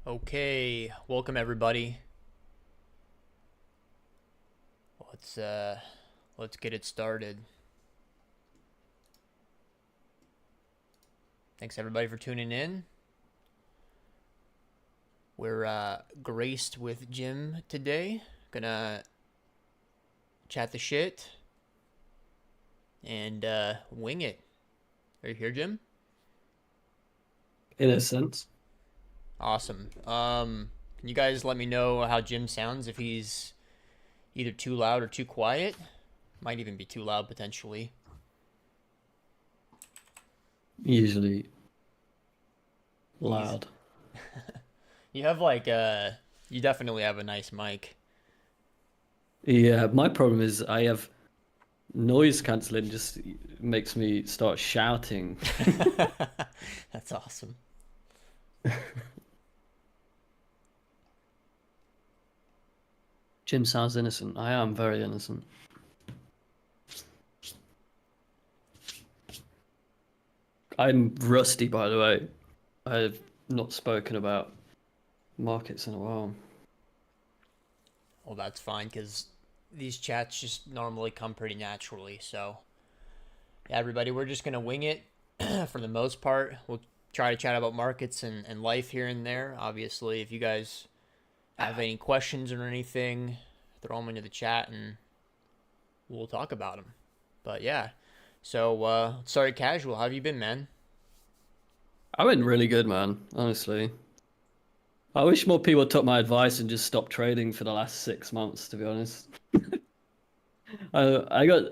Okay, welcome everybody. Let's uh let's get it started. Thanks everybody for tuning in. We're graced with Jim today. Gonna chat the shit and wing it. Are you here, Jim? In a sense. Awesome. Can you guys let me know how Jim sounds if he's either too loud or too quiet? Might even be too loud potentially. Usually Easy. loud. You have you definitely have a nice mic. Yeah, my problem is I have noise cancelling just makes me start shouting. That's awesome. Jim sounds innocent. I am very innocent. I'm rusty, by the way. I've not spoken about markets in a while. Well, that's fine because these chats just normally come pretty naturally. So, yeah, everybody, we're just going to wing it for the most part. We'll try to chat about markets and life here and there. Obviously, if you guys have any questions or anything, throw them into the chat and we'll talk about them. But yeah, so sorry, casual. How have you been, man? I've been really good, man, honestly. I wish more people took my advice and just stopped trading for the last 6 months, to be honest. I got,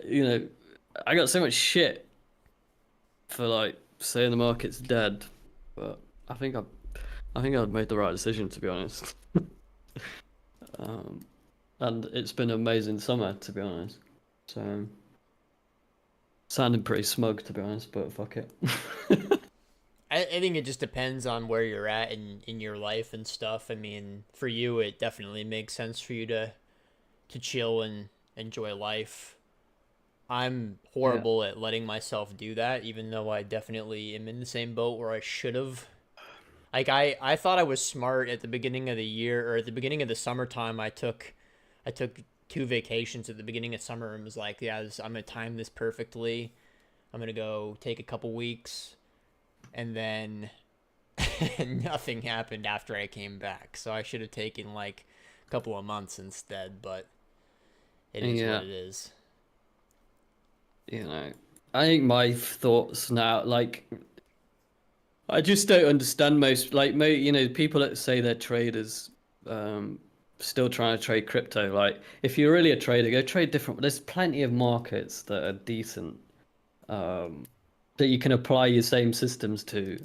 you know, I got so much shit for like saying the market's dead, but I think I've made the right decision, to be honest. Um, and it's been an amazing summer, to be honest. So sounding pretty smug, to be honest, but fuck it. I think it just depends on where you're at in your life and stuff. I mean, for you, it definitely makes sense for you to chill and enjoy life. I'm Yeah. horrible at letting myself do that, even though I definitely am in the same boat where I should have. I thought I was smart at the beginning of the year or at the beginning of the summertime. I took two vacations at the beginning of summer and was like, yeah, I'm gonna time this perfectly. I'm gonna go take a couple weeks, and then nothing happened after I came back. So I should have taken like a couple of months instead, but it is what Yeah, it is. you know, I think my thoughts now, like, I just don't understand most, like, people that say they're traders, um, still trying to trade crypto. Like, if you're really a trader, go trade different. There's plenty of markets that are decent, um, that you can apply your same systems to.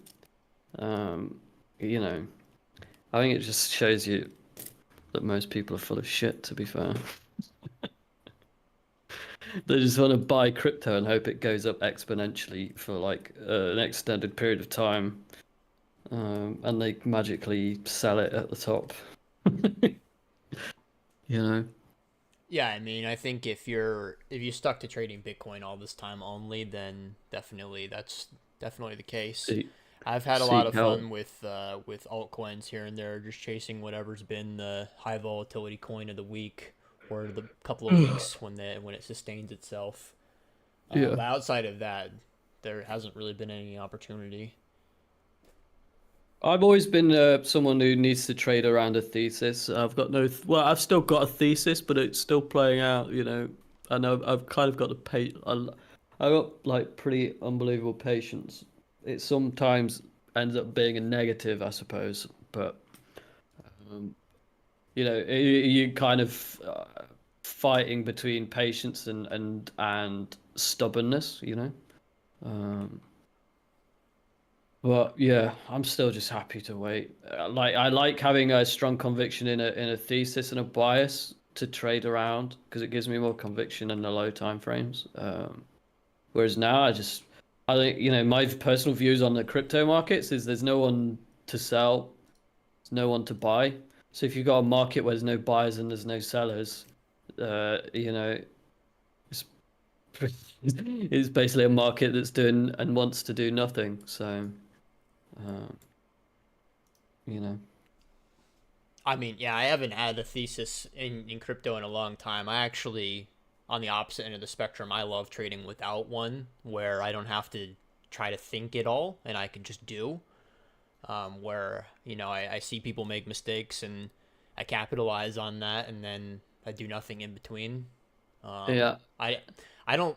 Um, you know, I think it just shows you that most people are full of shit, to be fair. They just want to buy crypto and hope it goes up exponentially for like an extended period of time, and they magically sell it at the top. You know? Yeah, I mean, I think if you stuck to trading Bitcoin all this time only, then definitely that's definitely the case. Seek, I've had a lot seek of help. fun with altcoins here and there, just chasing whatever's been the high volatility coin of the week or the couple of weeks when it sustains itself. Yeah. But outside of that, there hasn't really been any opportunity. I've always been someone who needs to trade around a thesis. I've got no, th well, I've still got a thesis, but it's still playing out, you know. I know I've kind of got the I got like pretty unbelievable patience. It sometimes ends up being a negative, I suppose, but um, you kind of fighting between patience and stubbornness, you know. Um, But yeah, I'm still just happy to wait. Like I like having a strong conviction in a thesis and a bias to trade around because it gives me more conviction in the low time frames. Whereas now I think my personal views on the crypto markets is there's no one to sell, there's no one to buy. So if you've got a market where there's no buyers and there's no sellers, it's it's basically a market that's doing and wants to do nothing. So. Uh, you know. I mean, yeah, I haven't had a thesis in crypto in a long time. I actually, on the opposite end of the spectrum, I love trading without one, where I don't have to try to think it all and I can just do. Where, I see people make mistakes and I capitalize on that and then I do nothing in between. Um, Yeah. I, I don't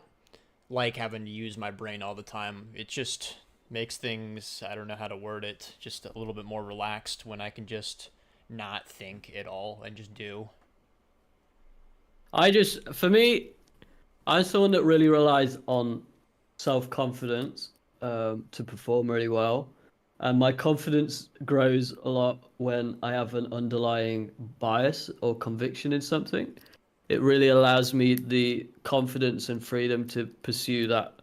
like having to use my brain all the time. It just makes things, I don't know how to word it, just a little bit more relaxed when I can just not think at all and just do. For me, I'm someone that really relies on self-confidence to perform really well. And my confidence grows a lot when I have an underlying bias or conviction in something. It really allows me the confidence and freedom to pursue that,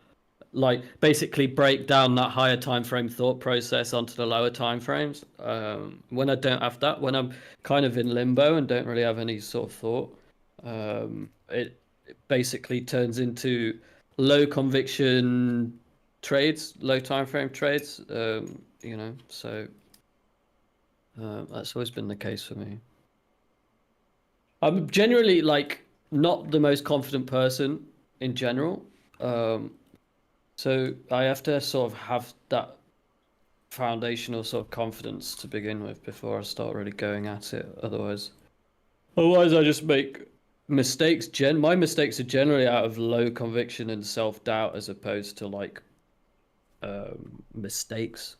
like basically break down that higher time frame thought process onto the lower time frames. When I don't have that, when I'm kind of in limbo and don't really have any sort of thought, it basically turns into low conviction trades, low time frame trades. So that's always been the case for me. I'm generally like not the most confident person in general. Um, so I have to sort of have that foundational sort of confidence to begin with before I start really going at it. Otherwise I just make mistakes. My mistakes are generally out of low conviction and self doubt as opposed to like mistakes.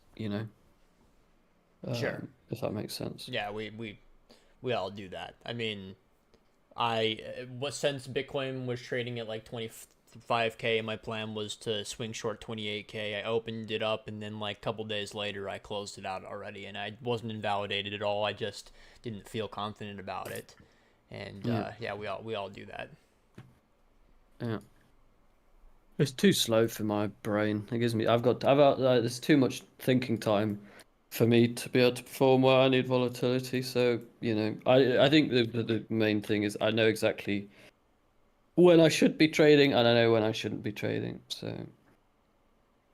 Sure. If that makes sense. Yeah, we all do that. I mean, what since Bitcoin was trading at like 25K, my plan was to swing short 28K. I opened it up and then like a couple days later I closed it out already and I wasn't invalidated at all. I just didn't feel confident about it. And Yeah, yeah, we all do that. yeah. It's too slow for my brain. It gives me. I've got. There's too much thinking time for me to be able to perform well. I need volatility. So I think the main thing is I know exactly when I should be trading and I know when I shouldn't be trading. So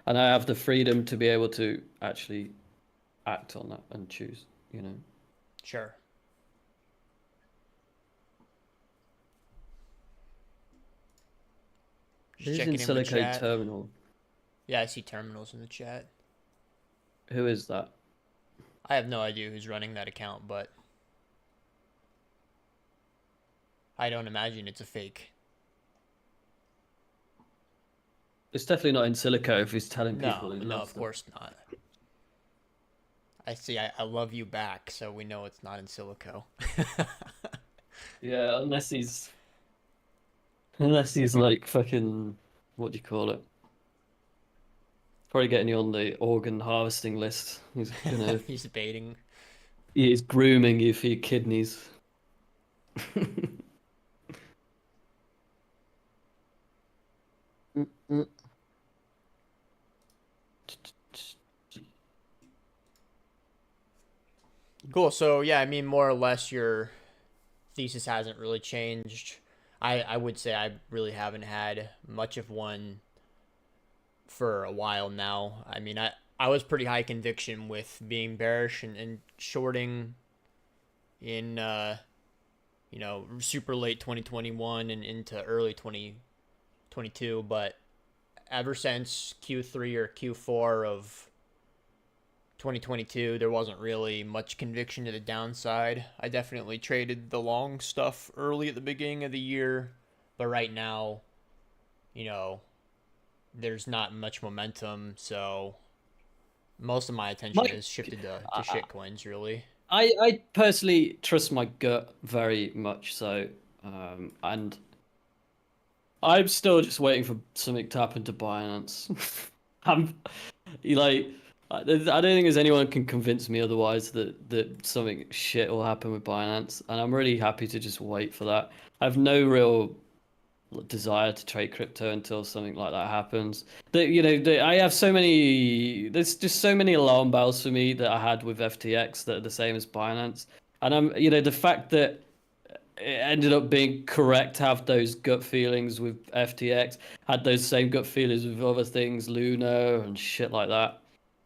and I have the freedom to be able to actually act on that and choose. You know. Sure. Just Who's in checking in with Silicate chat. Terminal? Yeah, I see terminals in the chat. Who is that? I have no idea who's running that account, but I don't imagine it's a fake. It's definitely not in silico if he's telling people No, he no, loves of them. course not. I see. I love you back, so we know it's not in silico. Yeah, unless he's like fucking, what do you call it? Probably getting you on the organ harvesting list. He's baiting. He's grooming you for your kidneys. Cool. So yeah, I mean, more or less, your thesis hasn't really changed. I would say I really haven't had much of one for a while now. I mean, I was pretty high conviction with being bearish and shorting in super late 2021 and into early 2022, but ever since Q3 or Q4 of 2022, there wasn't really much conviction to the downside. I definitely traded the long stuff early at the beginning of the year, but right now, you know, there's not much momentum, so most of my attention My, has shifted to I, shit coins, really. I personally trust my gut very much so, and I'm still just waiting for something to happen to Binance. I'm like, I don't think there's anyone can convince me otherwise that something shit will happen with Binance, and I'm really happy to just wait for that. I have no real desire to trade crypto until something like that happens. I have so many. There's just so many alarm bells for me that I had with FTX that are the same as Binance, and the fact that it ended up being correct to have those gut feelings with FTX, had those same gut feelings with other things, Luna and shit like that.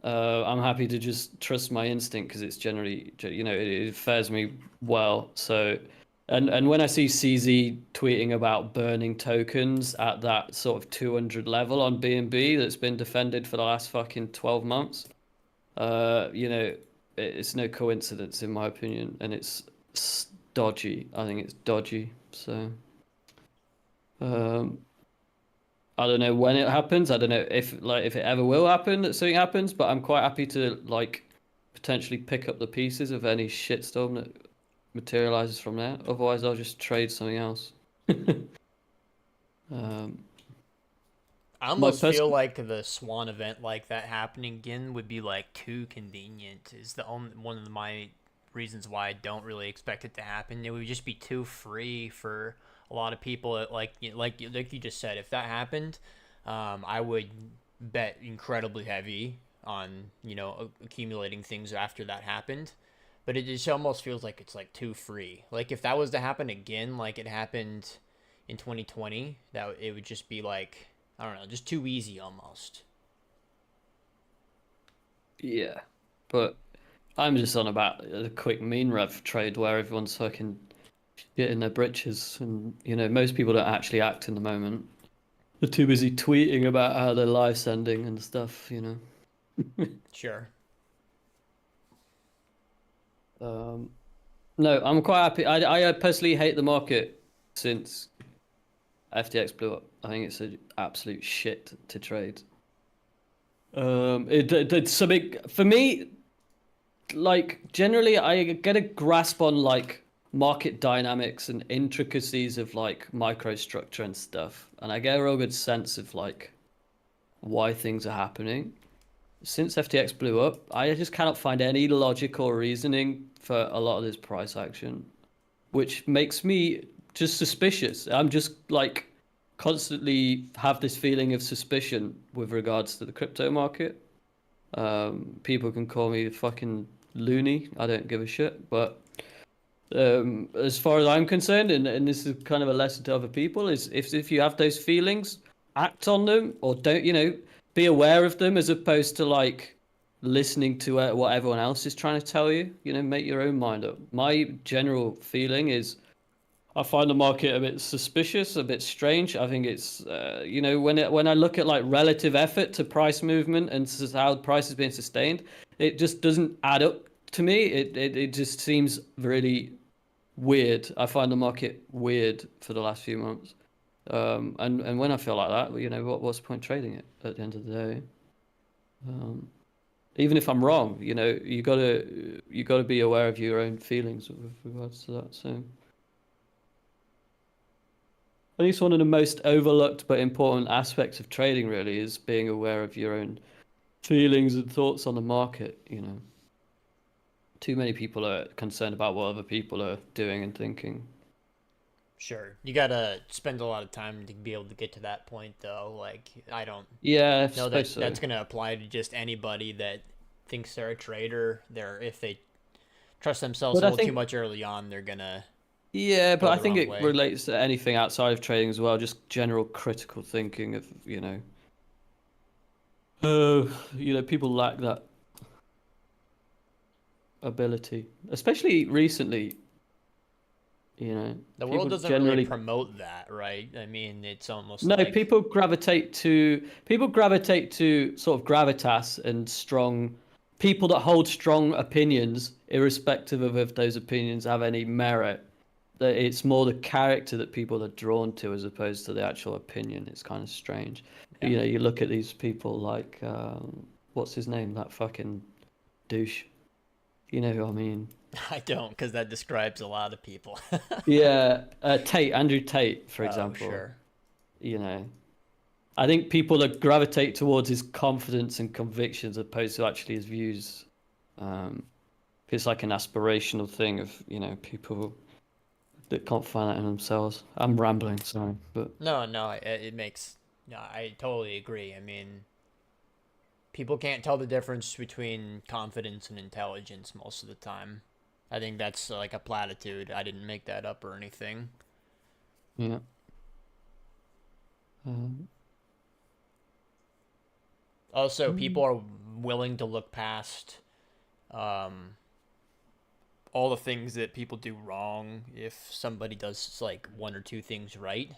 I'm happy to just trust my instinct because it's generally, it fares me well. So, and when I see CZ tweeting about burning tokens at that sort of 200 level on B&B that's been defended for the last fucking 12 months, it's no coincidence in my opinion, and it's dodgy. I think it's dodgy. So, um, I don't know when it happens. I don't know if it ever will happen that something happens, but I'm quite happy to like potentially pick up the pieces of any shitstorm that materializes from there. Otherwise, I'll just trade something else. Um, I my almost feel personal, like the Swan event like that happening again would be like too convenient. Is the only one of my reasons why I don't really expect it to happen. It would just be too free for a lot of people. Like you just said, if that happened, I would bet incredibly heavy on accumulating things after that happened. But it just almost feels like it's like too free. Like if that was to happen again, like it happened in 2020, that it would just be like I don't know, just too easy almost. yeah, but I'm just on about a quick mean rev trade where everyone's fucking getting their britches, and most people don't actually act in the moment. They're too busy tweeting about how their life's ending and stuff. Sure. Um, no, I'm quite happy. I personally hate the market since FTX blew up. I think it's an absolute shit to trade. It's something for me. Like generally, I get a grasp on like market dynamics and intricacies of like microstructure and stuff, and I get a real good sense of like why things are happening. Since FTX blew up, I just cannot find any logical reasoning for a lot of this price action, which makes me just suspicious. I'm just like constantly have this feeling of suspicion with regards to the crypto market. People can call me fucking loony. I don't give a shit. But as far as I'm concerned, and this is kind of a lesson to other people, is if you have those feelings, act on them or don't, be aware of them as opposed to like listening to what everyone else is trying to tell you. Make your own mind up. My general feeling is I find the market a bit suspicious, a bit strange. I think it's, when I look at like relative effort to price movement and how the price is being sustained, it just doesn't add up to me. It just seems really weird. I find the market weird for the last few months. And when I feel like that, what's the point trading it at the end of the day? Um, Even if I'm wrong, you gotta be aware of your own feelings with regards to that. So. I think it's one of the most overlooked but important aspects of trading, really, is being aware of your own feelings and thoughts on the market. Too many people are concerned about what other people are doing and thinking. Sure. You gotta spend a lot of time to be able to get to that point, though. Like, I don't Yeah, I know suppose that so. that's gonna apply to just anybody that thinks they're a trader. If they trust themselves But a I little too think, much early on, they're gonna yeah, but go I the think wrong it way. relates to anything outside of trading as well, just general critical thinking of, people lack that ability, especially recently, The world people doesn't really generally. promote that, right? I mean, it's almost No, like, people gravitate to sort of gravitas and strong people that hold strong opinions, irrespective of if those opinions have any merit. That it's more the character that people are drawn to as opposed to the actual opinion. It's kind of strange. yeah, You look at these people like what's his name? That fucking douche. You know who I mean? I don't, because that describes a lot of people. Yeah, Andrew Tate, for Oh, example. sure. You know, I think people that gravitate towards his confidence and convictions opposed to actually his views. Um, it's like an aspirational thing of, people that can't find that in themselves. I'm rambling, sorry, but No, no, it makes. No, I totally agree. I mean, people can't tell the difference between confidence and intelligence most of the time. I think that's like a platitude. I didn't make that up or anything. yeah. Um, Also, people mm, are willing to look past um, all the things that people do wrong. If somebody does like one or two things right,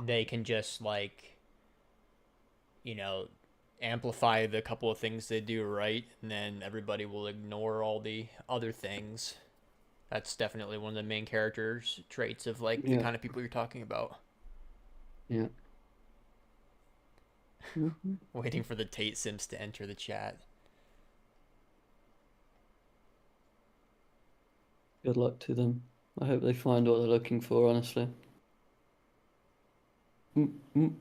they can just like, you know, amplify the couple of things they do right, and then everybody will ignore all the other things. That's definitely one of the main characters traits of like the Yeah, kind of people you're talking about. yeah. Hmm. Waiting for the Tate Sims to enter the chat. Good luck to them. I hope they find what they're looking for, honestly. Mm.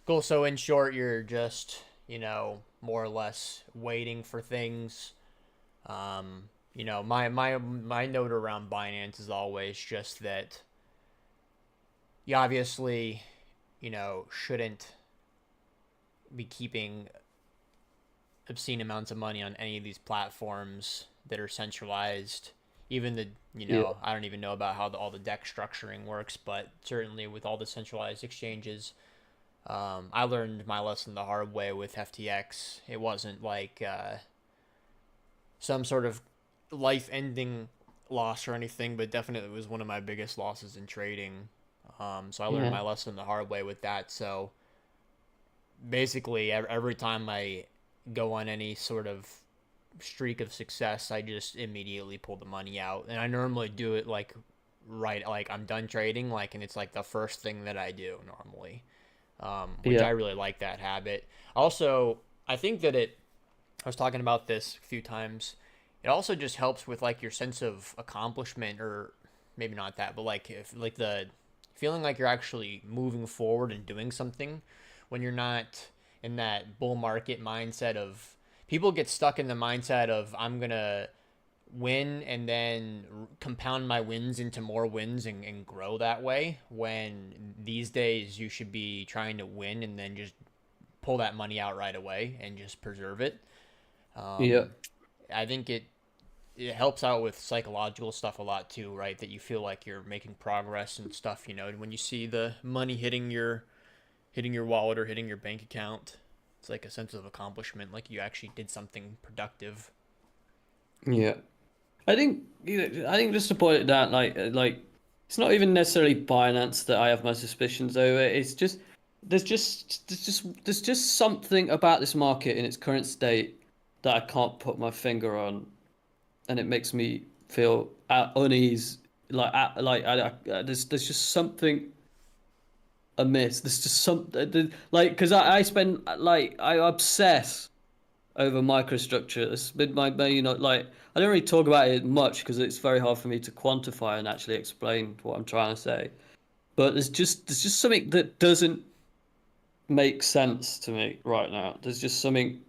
Cool. So in short, you're just, more or less waiting for things. My note around Binance is always just that you obviously, shouldn't be keeping obscene amounts of money on any of these platforms that are centralized. Even Yeah, I don't even know about how all the deck structuring works, but certainly with all the centralized exchanges, I learned my lesson the hard way with FTX. It wasn't like some sort of life-ending loss or anything, but definitely was one of my biggest losses in trading. So I learned yeah, my lesson the hard way with that. So basically, every time I go on any sort of streak of success, I just immediately pull the money out, and I normally do it right, like I'm done trading, like, and it's like the first thing that I do normally, which I yeah, really like that habit. Also, I think that I was talking about this a few times. It also just helps with like your sense of accomplishment, or maybe not that, but like if like the feeling like you're actually moving forward and doing something when you're not in that bull market mindset of people get stuck in the mindset of I'm gonna win and then compound my wins into more wins and grow that way, when these days you should be trying to win and then just pull that money out right away and just preserve it. yeah, I think it helps out with psychological stuff a lot too, right? That you feel like you're making progress and stuff. When you see the money hitting your wallet or hitting your bank account, it's like a sense of accomplishment, like you actually did something productive. yeah. I think just to point it down, like it's not even necessarily Binance that I have my suspicions over. It's just there's just something about this market in its current state that I can't put my finger on, and it makes me feel at unease. There's just something amiss. There's just something like because I spend I obsess over microstructure. It's been my main, like I don't really talk about it much because it's very hard for me to quantify and actually explain what I'm trying to say. But there's just something that doesn't make sense to me right now. There's just something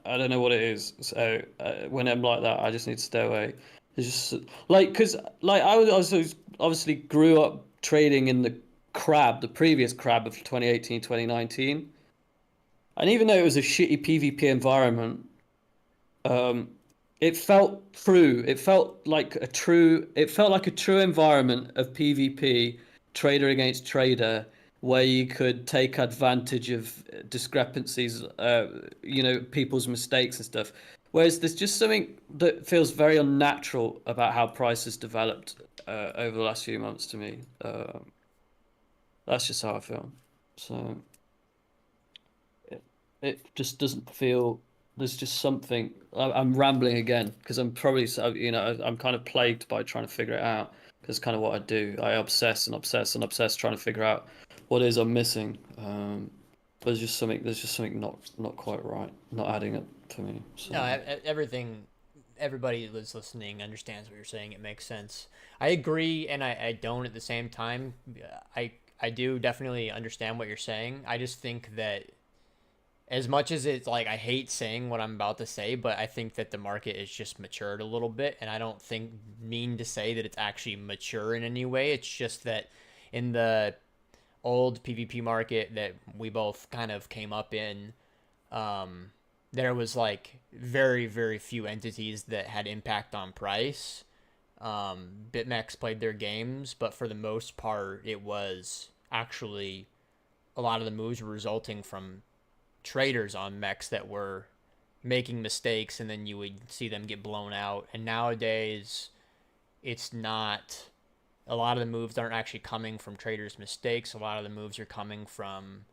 I don't know what it is. So when I'm like that, I just need to stay away. It's just like because like I was also obviously grew up trading in the previous crab of 2018, 2019. And even though it was a shitty PvP environment, um, it felt true. It felt like a true. It felt like a true environment of PvP, trader against trader, where you could take advantage of discrepancies, people's mistakes and stuff. Whereas there's just something that feels very unnatural about how prices developed over the last few months to me. That's just how I feel. So it just doesn't feel. There's just something. I'm rambling again because I'm probably I'm kind of plagued by trying to figure it out. Because kind of what I do. I obsess and obsess and obsess trying to figure out what it is I'm missing. But there's just something. There's just something not quite right. Not adding up for me. No, So everybody that's listening understands what you're saying. It makes sense. I agree, and I don't at the same time. I do definitely understand what you're saying. I just think that as much as it's like I hate saying what I'm about to say, but I think that the market is just matured a little bit, and I don't think mean to say that it's actually mature in any way. It's just that in the old PvP market that we both kind of came up in, um, there was like very very few entities that had impact on price. BitMEX played their games, but for the most part, it was actually a lot of the moves were resulting from traders on mechs that were making mistakes, and then you would see them get blown out. And nowadays, it's not. A lot of the moves aren't actually coming from traders' mistakes. A lot of the moves are coming from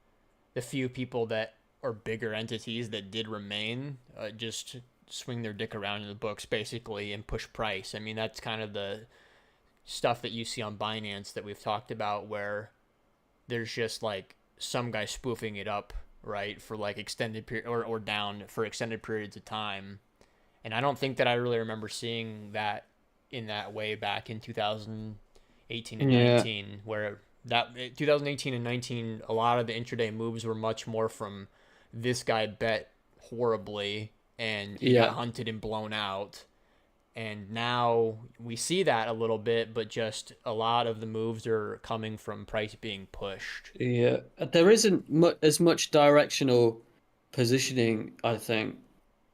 the few people that or bigger entities that did remain just swing their dick around in the books basically and push price. I mean, that's kind of the stuff that you see on Binance that we've talked about, where there's just like some guy spoofing it up, right, for like extended period or down for extended periods of time. And I don't think that I really remember seeing that in that way back in 2018 and Yeah, 19, where that 2018 and 19, a lot of the intraday moves were much more from this guy bet horribly and he got yeah, hunted and blown out. And now we see that a little bit, but just a lot of the moves are coming from price being pushed. yeah. There isn't as much directional positioning, I think,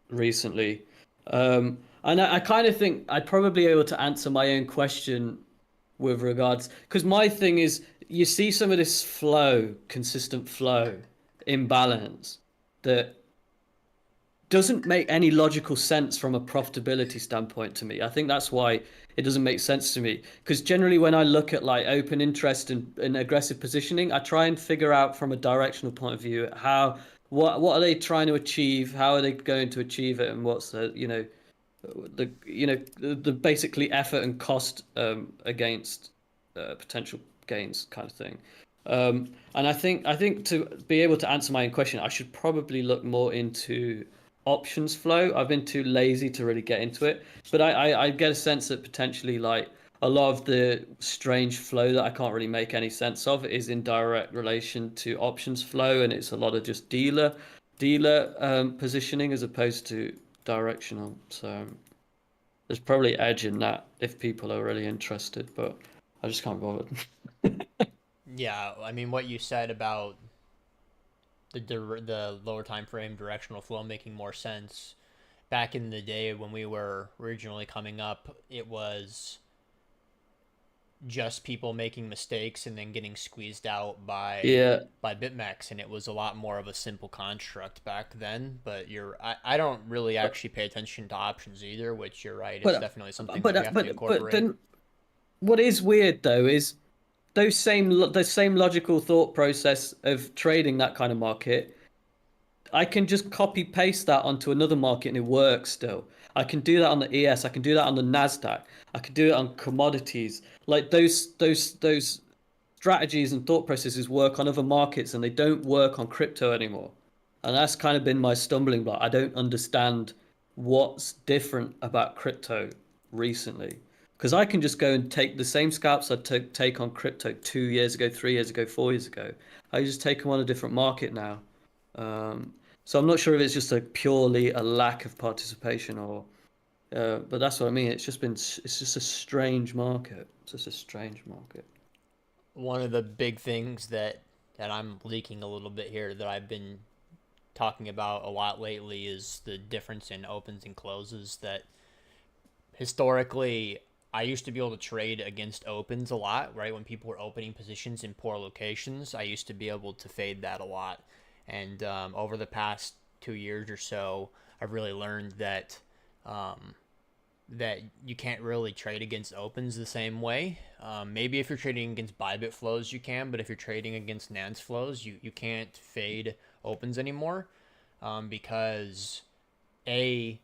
recently. And I kind of think I'd probably be able to answer my own question with regards, because my thing is, you see some of this flow, consistent flow, imbalance that doesn't make any logical sense from a profitability standpoint to me. I think that's why it doesn't make sense to me. Because generally, when I look at like open interest and aggressive positioning, I try and figure out from a directional point of view how what are they trying to achieve, how are they going to achieve it, and what's the basically effort and cost against potential gains kind of thing. And I think to be able to answer my own question, I should probably look more into options flow. I've been too lazy to really get into it, but I get a sense that potentially like a lot of the strange flow that I can't really make any sense of is in direct relation to options flow, and it's a lot of just dealer positioning as opposed to directional. So there's probably edge in that if people are really interested, but I just can't bother. Yeah, I mean, what you said about the lower time frame directional flow making more sense. Back in the day when we were originally coming up, it was just people making mistakes and then getting squeezed out Yeah, by BitMEX, and it was a lot more of a simple construct back then. But I don't really actually pay attention to options either, which you're right, it's but definitely something that we but have to but incorporate. then what is weird though is those same logical thought process of trading that kind of market. I can just copy paste that onto another market and it works still. I can do that on the ES. I can do that on the Nasdaq. I can do it on commodities. Like those strategies and thought processes work on other markets and they don't work on crypto anymore. And that's kind of been my stumbling block. I don't understand what's different about crypto recently. Because I can just go and take the same scalps I took take on crypto 2 years ago, 3 years ago, 4 years ago. I just take them on a different market now. Um, so I'm not sure if it's just a purely a lack of participation or, but that's what I mean. It's just a strange market. It's just a strange market. One of the big things that I'm leaking a little bit here that I've been talking about a lot lately is the difference in opens and closes. That historically, I used to be able to trade against opens a lot, right? When people were opening positions in poor locations, I used to be able to fade that a lot. And over the past 2 years or so, I've really learned um, that you can't really trade against opens the same way. Maybe if you're trading against Bybit flows, you can, but if you're trading against Nance flows, you can't fade opens anymore because A,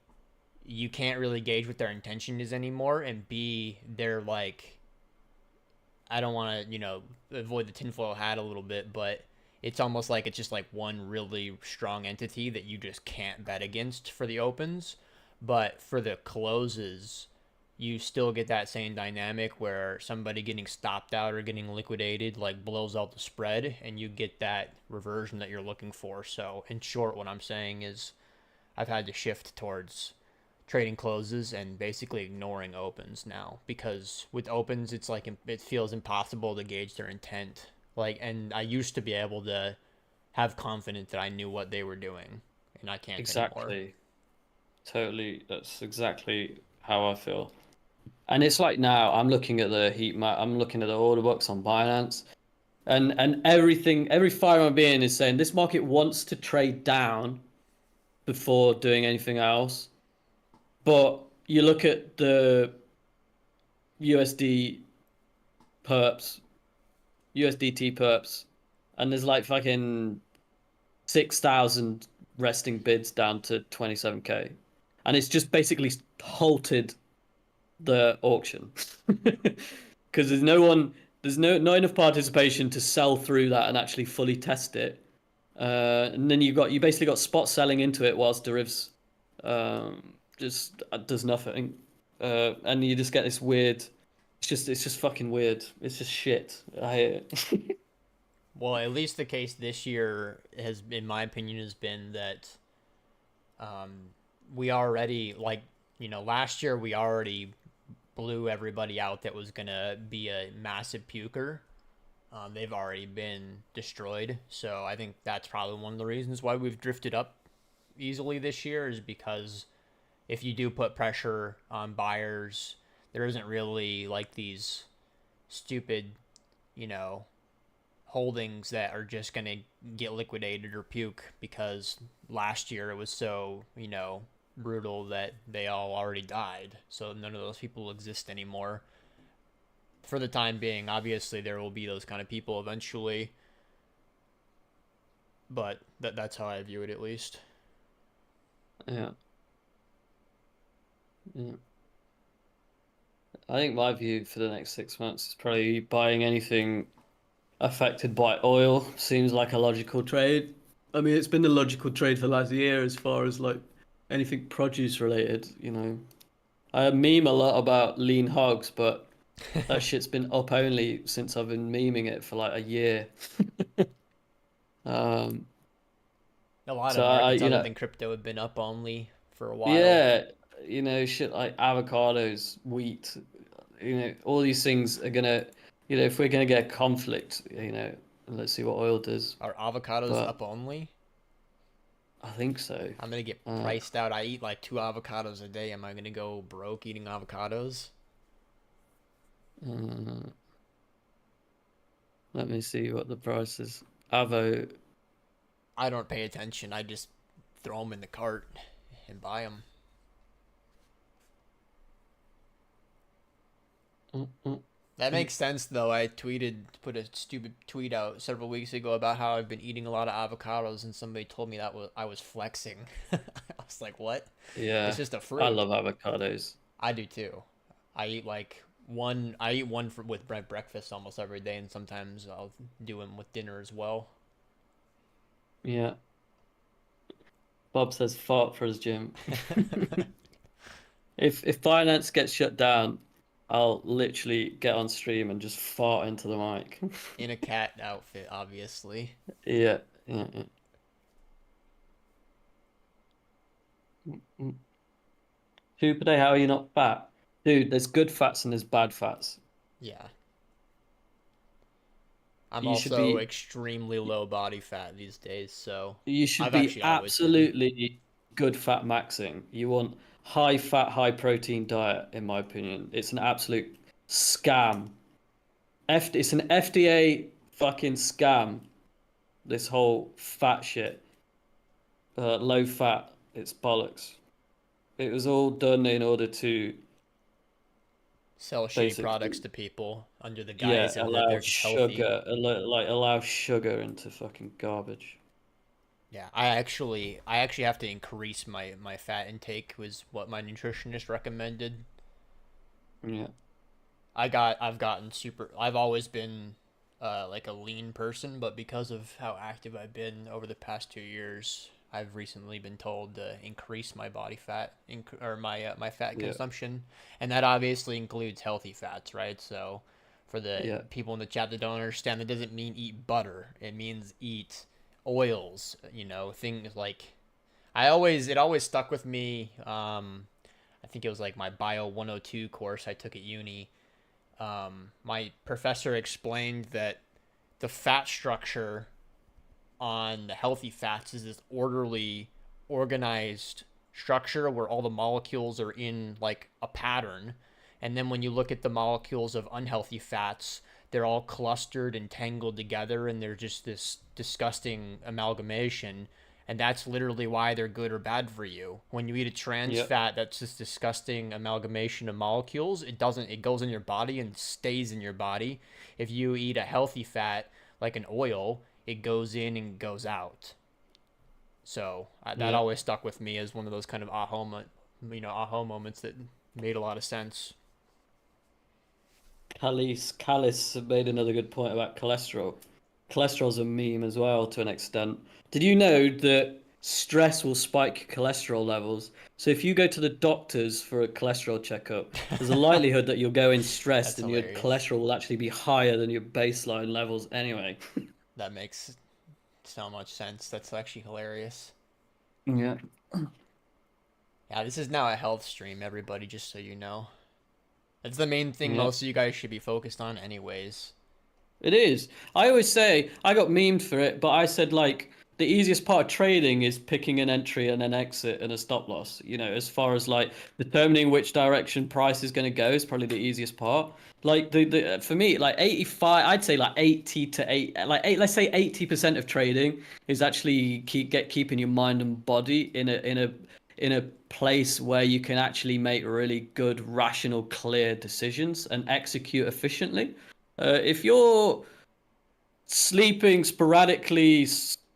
you can't really gauge what their intention is anymore, and B, they're like, I don't want to, avoid the tinfoil hat a little bit, but it's almost like it's just like one really strong entity that you just can't bet against for the opens. But for the closes, you still get that same dynamic where somebody getting stopped out or getting liquidated like blows out the spread, and you get that reversion that you're looking for. So, in short, what I'm saying is I've had to shift towards trading closes and basically ignoring opens now, because with opens it's like it feels impossible to gauge their intent, like, and I used to be able to have confidence that I knew what they were doing, and I can't anymore. Exactly. Totally. That's exactly how I feel. And it's like now I'm looking at the heat map. I'm looking at the order books on Binance. and every fire I'm being is saying this market wants to trade down before doing anything else. But you look at the USD perps, USDT perps, and there's like fucking 6,000 resting bids down to 27K, and it's just basically halted the auction because there's not enough participation to sell through that and actually fully test it. And then you basically got spot selling into it whilst derivs just does nothing, and you just get this weird. It's just fucking weird. It's just shit. I hate it. Well, at least the case this year has, in my opinion, has been that we already like last year we already blew everybody out that was gonna be a massive puker. They've already been destroyed, so I think that's probably one of the reasons why we've drifted up easily this year is because if you do put pressure on buyers, there isn't really like these stupid, you know, holdings that are just going to get liquidated or puke because last year it was so, brutal that they all already died. So none of those people exist anymore. For the time being, obviously there will be those kind of people eventually, but that's how I view it at least. Yeah. Yeah. I think my view for the next 6 months is probably buying anything affected by oil seems like a logical trade. I mean, it's been the logical trade for the last year as far as like anything produce related, you know. I meme a lot about lean hogs, but that shit's been up only since I've been memeing it for like a year. Um, A lot so of I, markets you other know, than crypto have been up only for a while. yeah, shit like avocados, wheat, all these things are gonna, if we're gonna get conflict, let's see what oil does. Are avocados But up only? I think so. I'm gonna get Uh, priced out. I eat like 2 avocados a day. Am I gonna go broke eating avocados? uh, Let me see what the price is. Avo, I don't pay attention. I just throw them in the cart and buy them. mm, mm, That mm. makes sense though. Put a stupid tweet out several weeks ago about how I've been eating a lot of avocados, and somebody told me that I was flexing. I was like, what? It's Yeah, just a I fruit. love avocados. I do too. I eat like one. I eat one with breakfast almost every day, and sometimes I'll do them with dinner as well. Yeah, Bob says fart for his gym. If finance gets shut down, I'll literally get on stream and just fart into the mic. In a cat outfit, obviously. Yeah, yeah, yeah. Mm, mm. Super day, how are you not fat? Dude, there's good fats and there's bad fats. Yeah. I'm You should also be extremely low body fat these days, so you should I've be actually always been. absolutely good fat maxing. You want high fat, high protein diet, in my opinion. It's an absolute scam. It's an FDA fucking scam. This whole fat shit, low fat, it's bollocks. It was all done in order to Sell shitty products basically, to people under the yeah, guise of that allow they're just healthy. sugar, allow sugar into fucking garbage. Yeah, I actually have to increase my fat intake was what my nutritionist recommended. Yeah, I've always been like a lean person, but because of how active I've been over the past 2 years, I've recently been told to increase my body fat or my fat yeah, consumption, and that obviously includes healthy fats, right? So, for the yeah, people in the chat that don't understand, that doesn't mean eat butter. It means eat oils. Things like it always stuck with me. I think it was like my Bio 102 course I took at uni. My professor explained that the fat structure on the healthy fats is this orderly, organized structure where all the molecules are in like a pattern. And then when you look at the molecules of unhealthy fats, they're all clustered and tangled together, and they're just this disgusting amalgamation. And that's literally why they're good or bad for you. When you eat a trans Yeah. fat that's this disgusting amalgamation of molecules, it goes in your body and stays in your body. If you eat a healthy fat like an oil, it goes in and goes out. So that Yeah. always stuck with me as one of those kind of aha moments that made a lot of sense. Callis made another good point about cholesterol. Cholesterol's a meme as well to an extent. Did you know that stress will spike your cholesterol levels? So if you go to the doctors for a cholesterol checkup, there's a likelihood that you'll go in stressed That's and your hilarious. cholesterol will actually be higher than your baseline levels anyway. That makes so much sense. That's actually hilarious. Yeah. Yeah, this is now a health stream, everybody, just so you know. That's the main thing Yeah. most of you guys should be focused on, anyways. It is. I always say I got memed for it, but I said like the easiest part of trading is picking an entry and an exit and a stop loss. You know, as far as like determining which direction price is going to go is probably the easiest part. Like the for me, like 85, I'd say like 80 to 8, like eight, let's say 80% of trading is actually keeping your mind and body in a place where you can actually make really good, rational, clear decisions and execute efficiently. If you're sleeping sporadically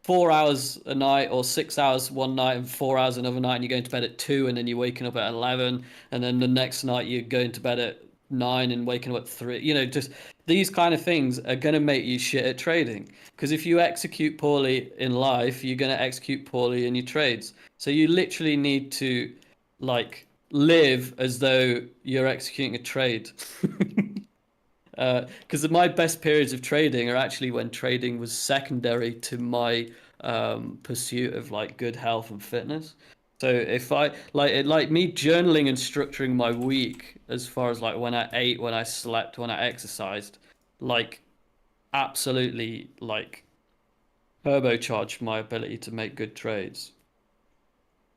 4 hours a night or 6 hours one night and 4 hours another night, and you're going to bed at 2 and then you're waking up at 11, and then the next night you're going to bed at 9 and waking up at 3, just these kind of things are going to make you shit at trading. Because if you execute poorly in life, you're going to execute poorly in your trades. So you literally need to like live as though you're executing a trade. Because my best periods of trading are actually when trading was secondary to my pursuit of like good health and fitness. So if I like me journaling and structuring my week as far as like when I ate, when I slept, when I exercised, like absolutely like turbocharged my ability to make good trades.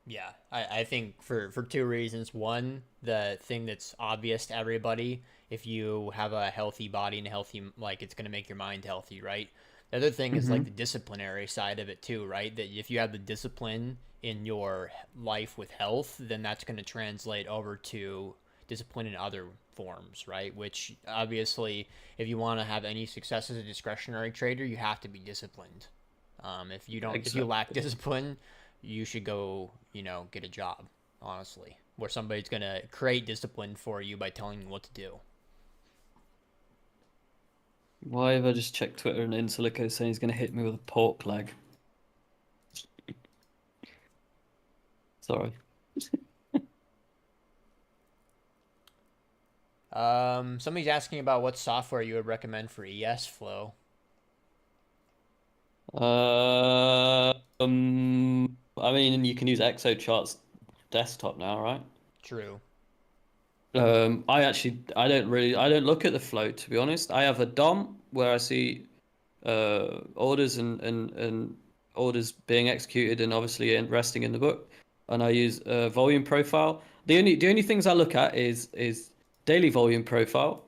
Yeah, I think for two reasons. One, the thing that's obvious to everybody, if you have a healthy body and a healthy, like, it's going to make your mind healthy, right? The other thing is like the Hmm. disciplinary side of it too, right? That if you have the discipline in your life with health, then that's going to translate over to discipline in other forms, right? Which obviously, if you want to have any success as a discretionary trader, you have to be disciplined. If you lack Exactly. discipline, you should go, get a job, honestly, where somebody's going to create discipline for you by telling you what to do. Why have I just checked Twitter and Insilico saying he's going to hit me with a pork leg? Sorry. Somebody's asking about what software you would recommend for ES flow. I mean, you can use ExoChart's desktop now, right? True. I don't look at the flow to be honest. I have a DOM where I see orders and orders being executed and obviously resting in the book, and I use a volume profile. The only things I look at is daily volume profile,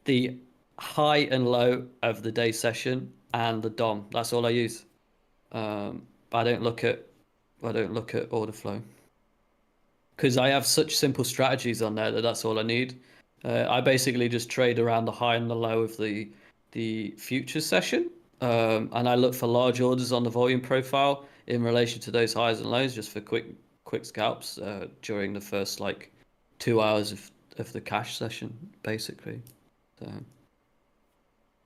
the high and low of the day session, and the DOM. That's all I use. I don't look at order flow because I have such simple strategies on there that that's all I need. I basically just trade around the high and the low of the future session, and I look for large orders on the volume profile in relation to those highs and lows, just for quick scalps during the first like 2 hours of the cash session, basically. So,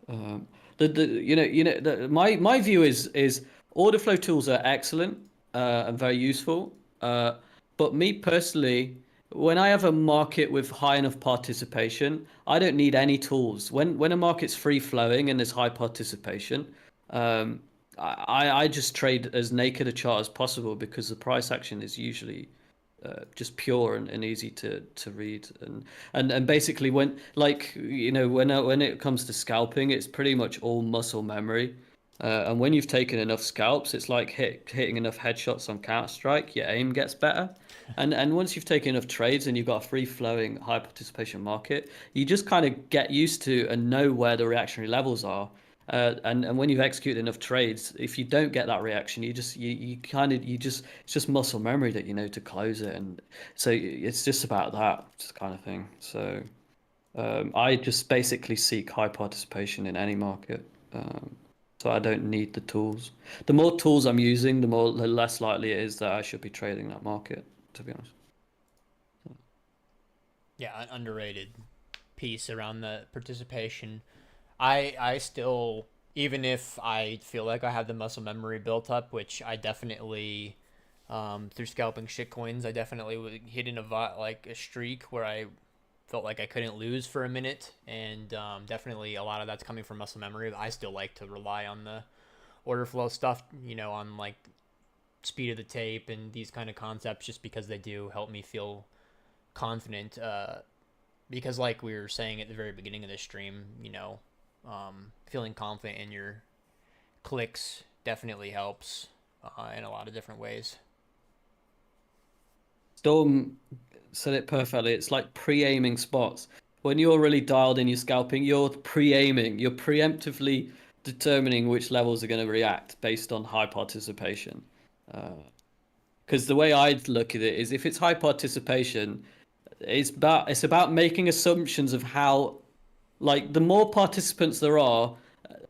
um, the my view is order flow tools are excellent and very useful. But me personally, when I have a market with high enough participation, I don't need any tools. When a market's free flowing and there's high participation, um, I just trade as naked a chart as possible because the price action is usually just pure and easy to read and basically when like when it comes to scalping it's pretty much all muscle memory. And when you've taken enough scalps, it's like hitting enough headshots on Counter-Strike. Your aim gets better, and once you've taken enough trades and you've got a free-flowing, high participation market, you just kind of get used to and know where the reactionary levels are. And when you've executed enough trades, if you don't get that reaction, you kind of you just it's just muscle memory that you know to close it, and so it's just about that kind of thing. So I just basically seek high participation in any market. So I don't need the tools. The more tools I'm using, the less likely it is that I should be trading that market, to be honest. Yeah, an underrated piece around the participation. I still, even if I feel like I have the muscle memory built up, which I definitely through scalping shitcoins, I definitely hit in like a streak where I felt like I couldn't lose for a minute, and definitely a lot of that's coming from muscle memory. But I still like to rely on the order flow stuff, on like speed of the tape and these kind of concepts, just because they do help me feel confident. Because like we were saying at the very beginning of this stream, feeling confident in your clicks definitely helps in a lot of different ways. Storm said it perfectly. It's like pre-aiming spots. When you're really dialed in your scalping, you're pre-aiming. You're preemptively determining which levels are going to react based on high participation. Because the way I'd look at it is, if it's high participation, it's about making assumptions of how, like, the more participants there are,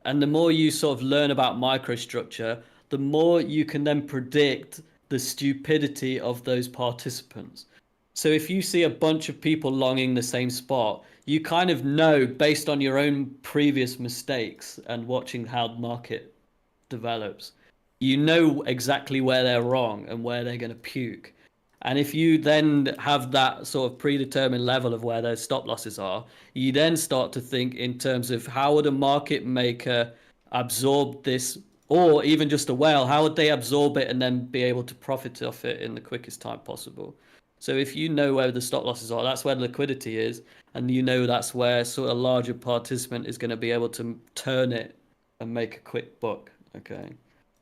and the more you sort of learn about microstructure, the more you can then predict the stupidity of those participants. So if you see a bunch of people longing the same spot, you kind of know based on your own previous mistakes and watching how the market develops, you know exactly where they're wrong and where they're going to puke. And if you then have that sort of predetermined level of where their stop losses are, you then start to think in terms of how would a market maker absorb this, or even just a whale, how would they absorb it and then be able to profit off it in the quickest time possible? So if you know where the stop losses are, that's where liquidity is, and you know that's where sort of larger participant is going to be able to turn it and make a quick buck. Okay.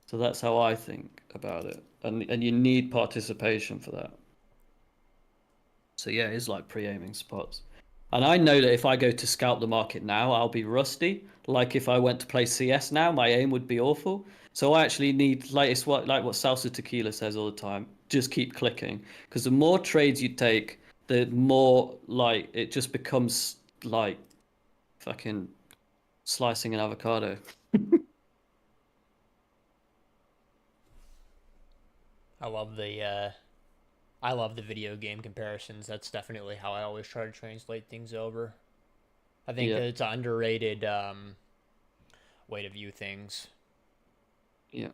So that's how I think about it. And you need participation for that. So yeah, it's like pre-aiming spots. And I know that if I go to scalp the market now, I'll be rusty. Like if I went to play CS now, my aim would be awful. So I actually need, like, it's what Salsa Tequila says all the time. Just keep clicking, because the more trades you take, the more like it just becomes like fucking slicing an avocado. I love the I love the video game comparisons. That's definitely how I always try to translate things over. I think Yeah, it's an underrated way to view things. yeah.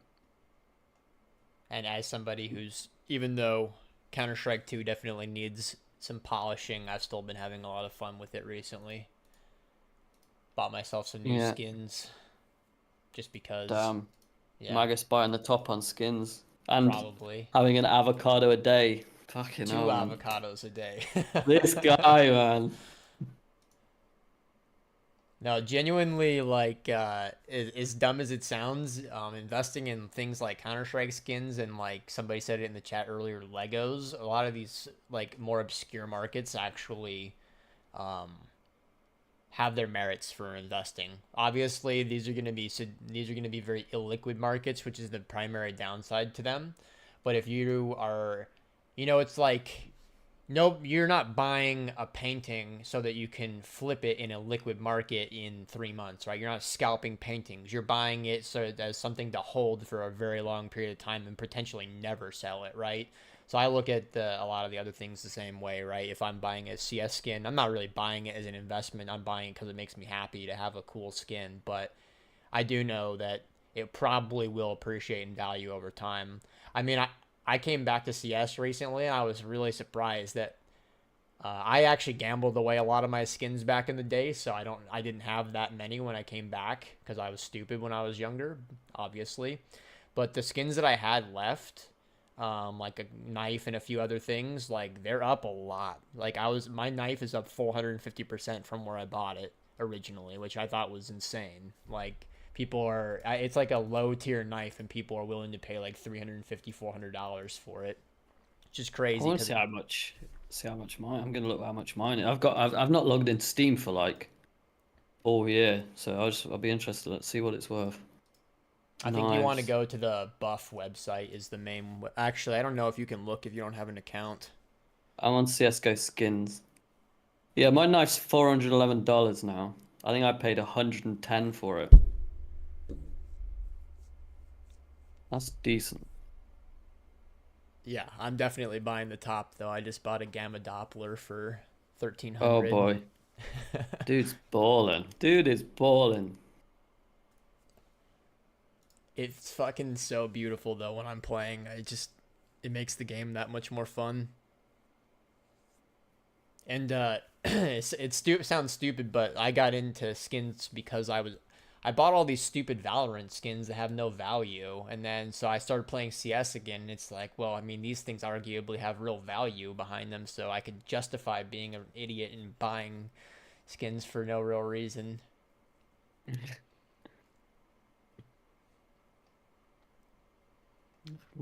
And as somebody who's, even though Counter Strike 2 definitely needs some polishing, I've still been having a lot of fun with it recently. Bought myself some new Yeah. skins just because. Damn. Yeah, Magus buying the top on skins and probably having an avocado a day. Fucking two hell, man. avocados a day. This guy, man. No, genuinely, like, as dumb as it sounds, investing in things like Counter Strike skins and, like, somebody said it in the chat earlier, Legos. A lot of these, like, more obscure markets actually um, have their merits for investing. Obviously, these are going to be very illiquid markets, which is the primary downside to them. But if you are, it's like, nope, you're not buying a painting so that you can flip it in a liquid market in 3 months, right? You're not scalping paintings. You're buying it so as something to hold for a very long period of time and potentially never sell it, right? So I look at a lot of the other things the same way, right? If I'm buying a CS skin, I'm not really buying it as an investment. I'm buying it because it makes me happy to have a cool skin. But I do know that it probably will appreciate in value over time. I mean, I came back to CS recently, and I was really surprised that I actually gambled away a lot of my skins back in the day, so I didn't have that many when I came back because I was stupid when I was younger, obviously. But the skins that I had left, like a knife and a few other things, like they're up a lot. Like my knife is up 450% from where I bought it originally, which I thought was insane. Like People are it's like a low tier knife, and people are willing to pay like 350, $400 for it. It's just I crazy want to because see how much mine. I'm gonna look how much mine is. I've not logged into Steam for like all year, so I'll be interested. Let's see what it's worth. I think you want to Knives. go to the Buff website is the main. Actually, I don't know if you can look if you don't have an account. I'm on CS:GO skins. Yeah, my knife's $411 now. I think I paid 110 for it. That's decent. Yeah, I'm definitely buying the top though. I just bought a Gamma Doppler for Oh 1,300. boy, dude's balling. Dude is balling. It's fucking so beautiful though when I'm playing. It makes the game that much more fun. And sounds stupid, but I got into skins because I bought all these stupid Valorant skins that have no value, and then so I started playing CS again. And it's like, well, I mean, these things arguably have real value behind them, so I could justify being an idiot and buying skins for no real reason.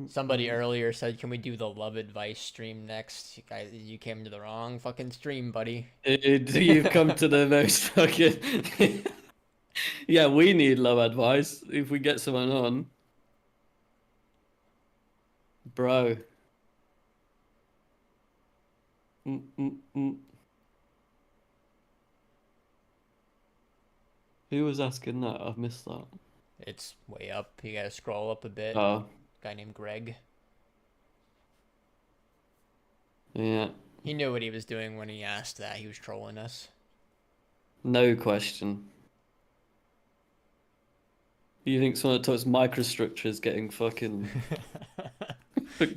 Somebody earlier said, "Can we do the love advice stream next?" You came to the wrong fucking stream, buddy. You've come to the most fucking. Yeah, we need love advice if we get someone on, bro. Mm. Who was asking that? I've missed that. It's way up. You gotta scroll up a bit. Oh, Guy named Greg. yeah. He knew what he was doing when he asked that. He was trolling us. No question. You think someone that talks microstructures getting fucking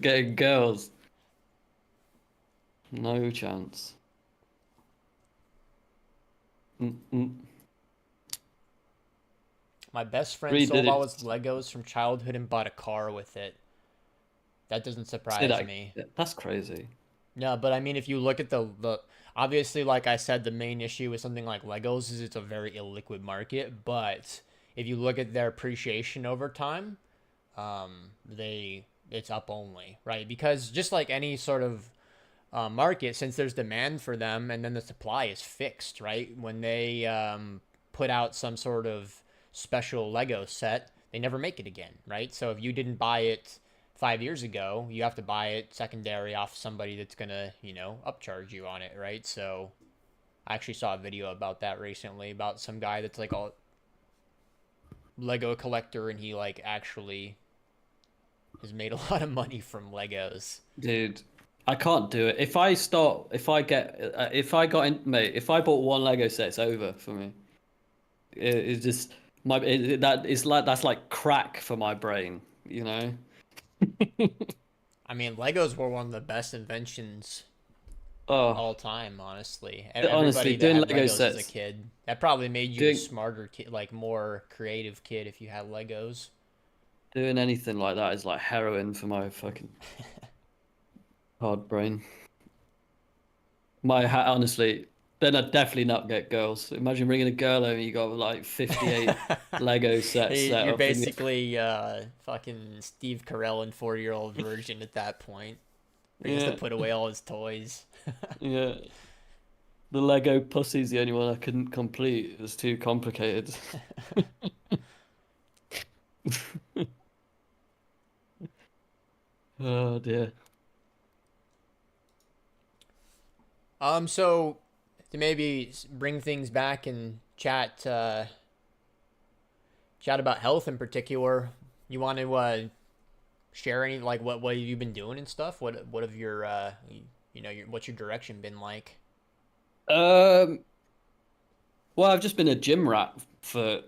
getting girls? No chance. Mm. My best friend Reed did sold all it. his Legos from childhood and bought a car with it. That doesn't Say surprise that. me. That's crazy. No, but I mean, if you look at the obviously, like I said, the main issue with something like Legos is it's a very illiquid market. But if you look at their appreciation over time, it's up only, right? Because just like any sort of market, since there's demand for them and then the supply is fixed, right? When they put out some sort of special Lego set, they never make it again, right? So if you didn't buy it 5 years ago, you have to buy it secondary off somebody that's gonna, upcharge you on it, right? So I actually saw a video about that recently about some guy that's like a Lego collector and he like actually has made a lot of money from Legos. Dude, I can't do it. If I got in, mate, if I bought one Lego set, it's over for me. It's just that's like crack for my brain, you know? I mean, Legos were one of the best inventions Oh, all time, honestly. honestly, Everybody that doing had Lego Legos as a sets, kid, that probably made you a doing smarter kid, like more creative kid if you had Legos. doing anything like that is like heroin for my fucking hard brain. Honestly, then I'd definitely not get girls. Imagine bringing a girl home and you got like 58 Lego sets set You're up in your... basically fucking Steve Carell in 4-year-old version at that point. Where he has to Yeah, put away all his toys. yeah. The Lego pussy's the only one I couldn't complete. It was too complicated. Oh dear. So to maybe bring things back and chat about health in particular. You want to share any like what have you been doing and stuff? What have your what's your direction been like? Um, well, I've just been a gym rat for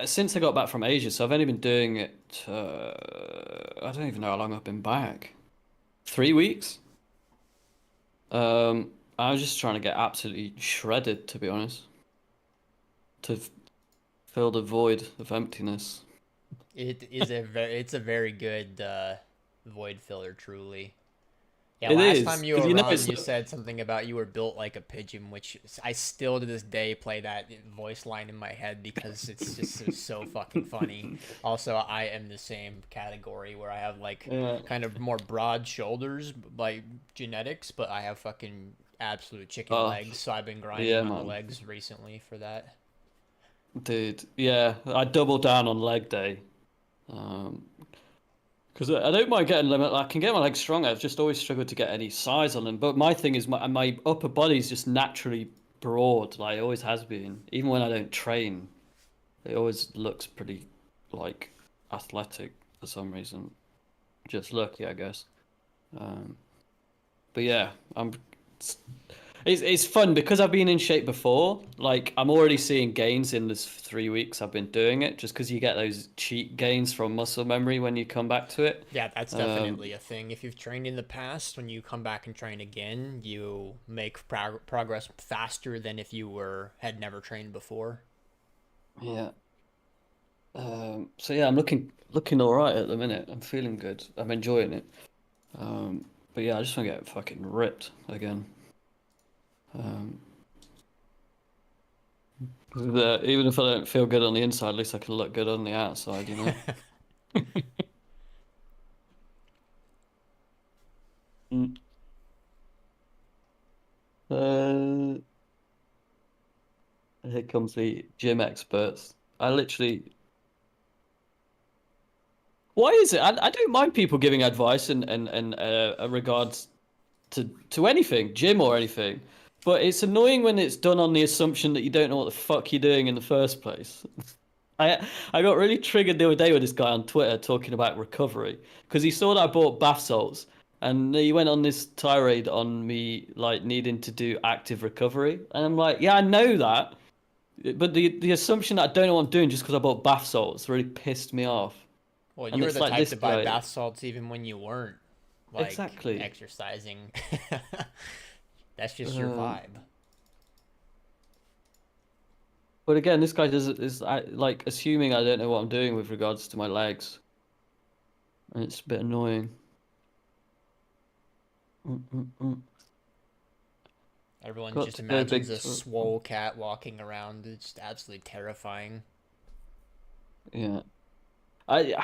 since I got back from Asia, so I've only been doing it. I don't even know how long I've been back. 3 weeks. I was just trying to get absolutely shredded, to be honest, to fill the void of emptiness. It's a very good void filler, truly. Yeah, It last is time you because were you know on, it's you said something about you were built like a pigeon, which I still to this day play that voice line in my head because it's just so fucking funny. Also, I am the same category where I have like yeah. kind of more broad shoulders by genetics, but I have fucking absolute chicken Oh, legs, so I've been grinding yeah, on the man. legs recently for that. Dude, yeah, I double down on leg day. Um, because I don't mind getting them. I can get my legs strong. I've just always struggled to get any size on them. But my thing is my upper body is just naturally broad. Like it always has been. Even when I don't train, it always looks pretty like athletic for some reason. Just lucky, I guess. Um, but yeah, it's fun because I've been in shape before. Like I'm already seeing gains in this 3 weeks I've been doing it, just because you get those cheat gains from muscle memory when you come back to it. Yeah, that's Um, definitely a thing. If you've trained in the past, when you come back and train again, you make progress faster than if you were had never trained before. yeah. So yeah, I'm looking all right at the minute. I'm feeling good. I'm enjoying it. But yeah, I just want to get fucking ripped again. Um, even if I don't feel good on the inside, at least I can look good on the outside, you know? Mm. Uh, Here comes the gym experts. I literally, why is it? I don't mind people giving advice and regards to anything, gym or anything, but it's annoying when it's done on the assumption that you don't know what the fuck you're doing in the first place. I got really triggered the other day with this guy on Twitter talking about recovery because he saw that I bought bath salts and he went on this tirade on me like needing to do active recovery, and I'm like, yeah, I know that. But the assumption that I don't know what I'm doing just because I bought bath salts really pissed me off. Well, And you were it's the like type this to buy guy. bath salts even when you weren't like Exactly. exercising. That's just your Um, vibe. but again, this guy like assuming I don't know what I'm doing with regards to my legs, and it's a bit annoying. Mm, mm, mm. Everyone Got just to go imagines big. a swole cat walking around. It's absolutely terrifying. Yeah. I,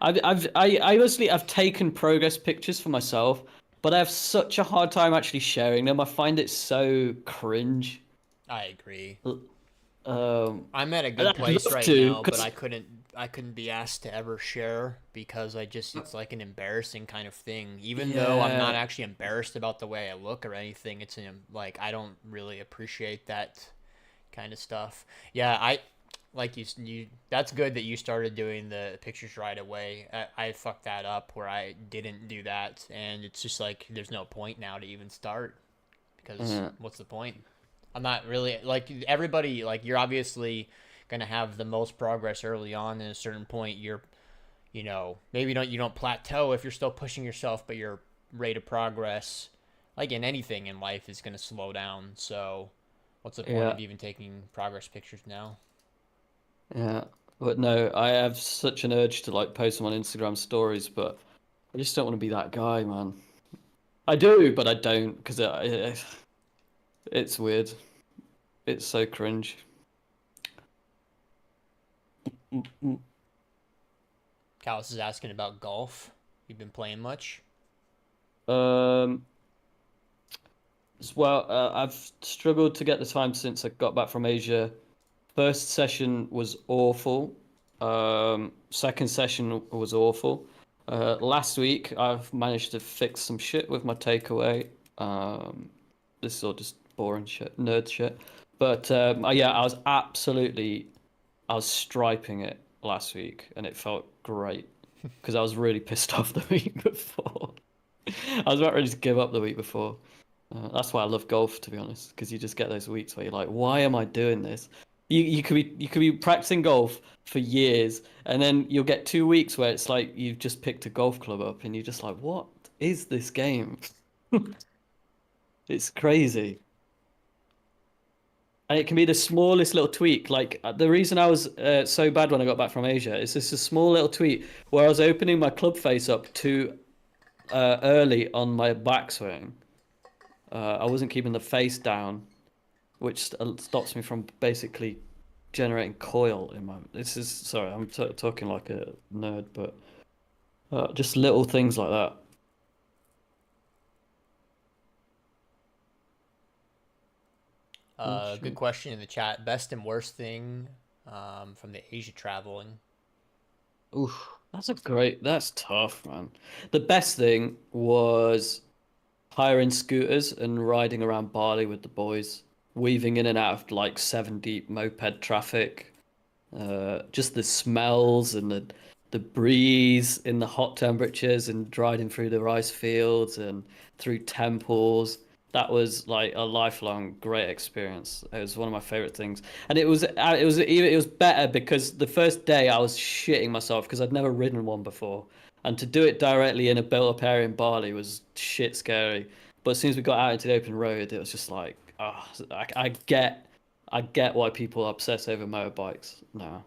I honestly I've taken progress pictures for myself, but I have such a hard time actually sharing them. I find it so cringe. I agree. Um, I'm at a and good I'd place love right to, now, but because I couldn't be asked to ever share because I just it's like an embarrassing kind of thing. Even though I'm not yeah, actually embarrassed about the way I look or anything, it's an like I don't really appreciate that kind of stuff. Yeah, I like you that's good that you started doing the pictures right away. I fucked that up where I didn't do that and it's just like there's no point now to even start because yeah, what's the point? I'm not really like everybody like you're obviously going to have the most progress early on. At a certain point you're maybe you don't plateau if you're still pushing yourself, but your rate of progress like in anything in life is going to slow down. So what's the point yeah, of even taking progress pictures now? yeah. But no, I have such an urge to like post them on Instagram stories, but I just don't want to be that guy, man. I do, but I don't because it's weird. It's so cringe. Mm, mm. Callus is asking about golf. You've been playing much? Um, I've struggled to get the time since I got back from Asia. First session was awful. Second session was awful. Last week I've managed to fix some shit with my takeaway. Um, this is all just boring shit, nerd shit. But yeah, I was striping it last week, and it felt great because I was really pissed off the week before. I was about ready to give up the week before. That's why I love golf, to be honest, because you just get those weeks where you're like, "Why am I doing this?" You could be practicing golf for years, and then you'll get 2 weeks where it's like you've just picked a golf club up, and you're just like, "What is this game?" It's crazy. And it can be the smallest little tweak. Like the reason I was so bad when I got back from Asia is just a small little tweak where I was opening my club face up too early on my backswing. I wasn't keeping the face down, which stops me from basically generating coil in my. This is sorry, I'm t talking like a nerd, but just little things like that. Oh Good shoot. question in the chat. Best and worst thing from the Asia traveling. Oof, That's tough, man. The best thing was hiring scooters and riding around Bali with the boys, weaving in and out of like seven deep moped traffic. Just the smells and the breeze in the hot temperatures and riding through the rice fields and through temples. That was like a lifelong great experience. It was one of my favorite things, and it was better because the first day I was shitting myself because I'd never ridden one before, and to do it directly in a built-up area in Bali was shit scary. But as soon as we got out into the open road, it was just like, I get why people obsess over motorbikes now.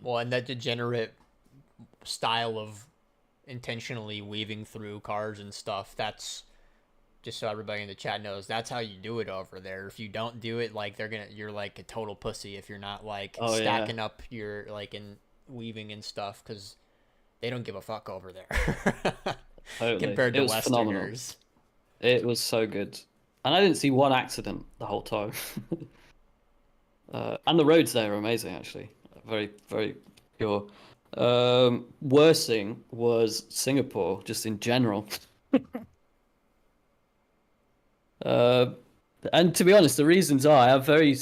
Well, and that degenerate style of intentionally weaving through cars and stuff, that's just so everybody in the chat knows, that's how you do it over there. If you don't do it, like you're like a total pussy if you're not like Oh yeah, stacking up your like in weaving and stuff, because they don't give a fuck over there totally. compared It to was phenomenal. Westerners. It was so good, and I didn't see one accident the whole time. And the roads there are amazing, actually. Very, very pure. Worst thing was Singapore, just in general. Uh, and to be honest, the reasons are I have very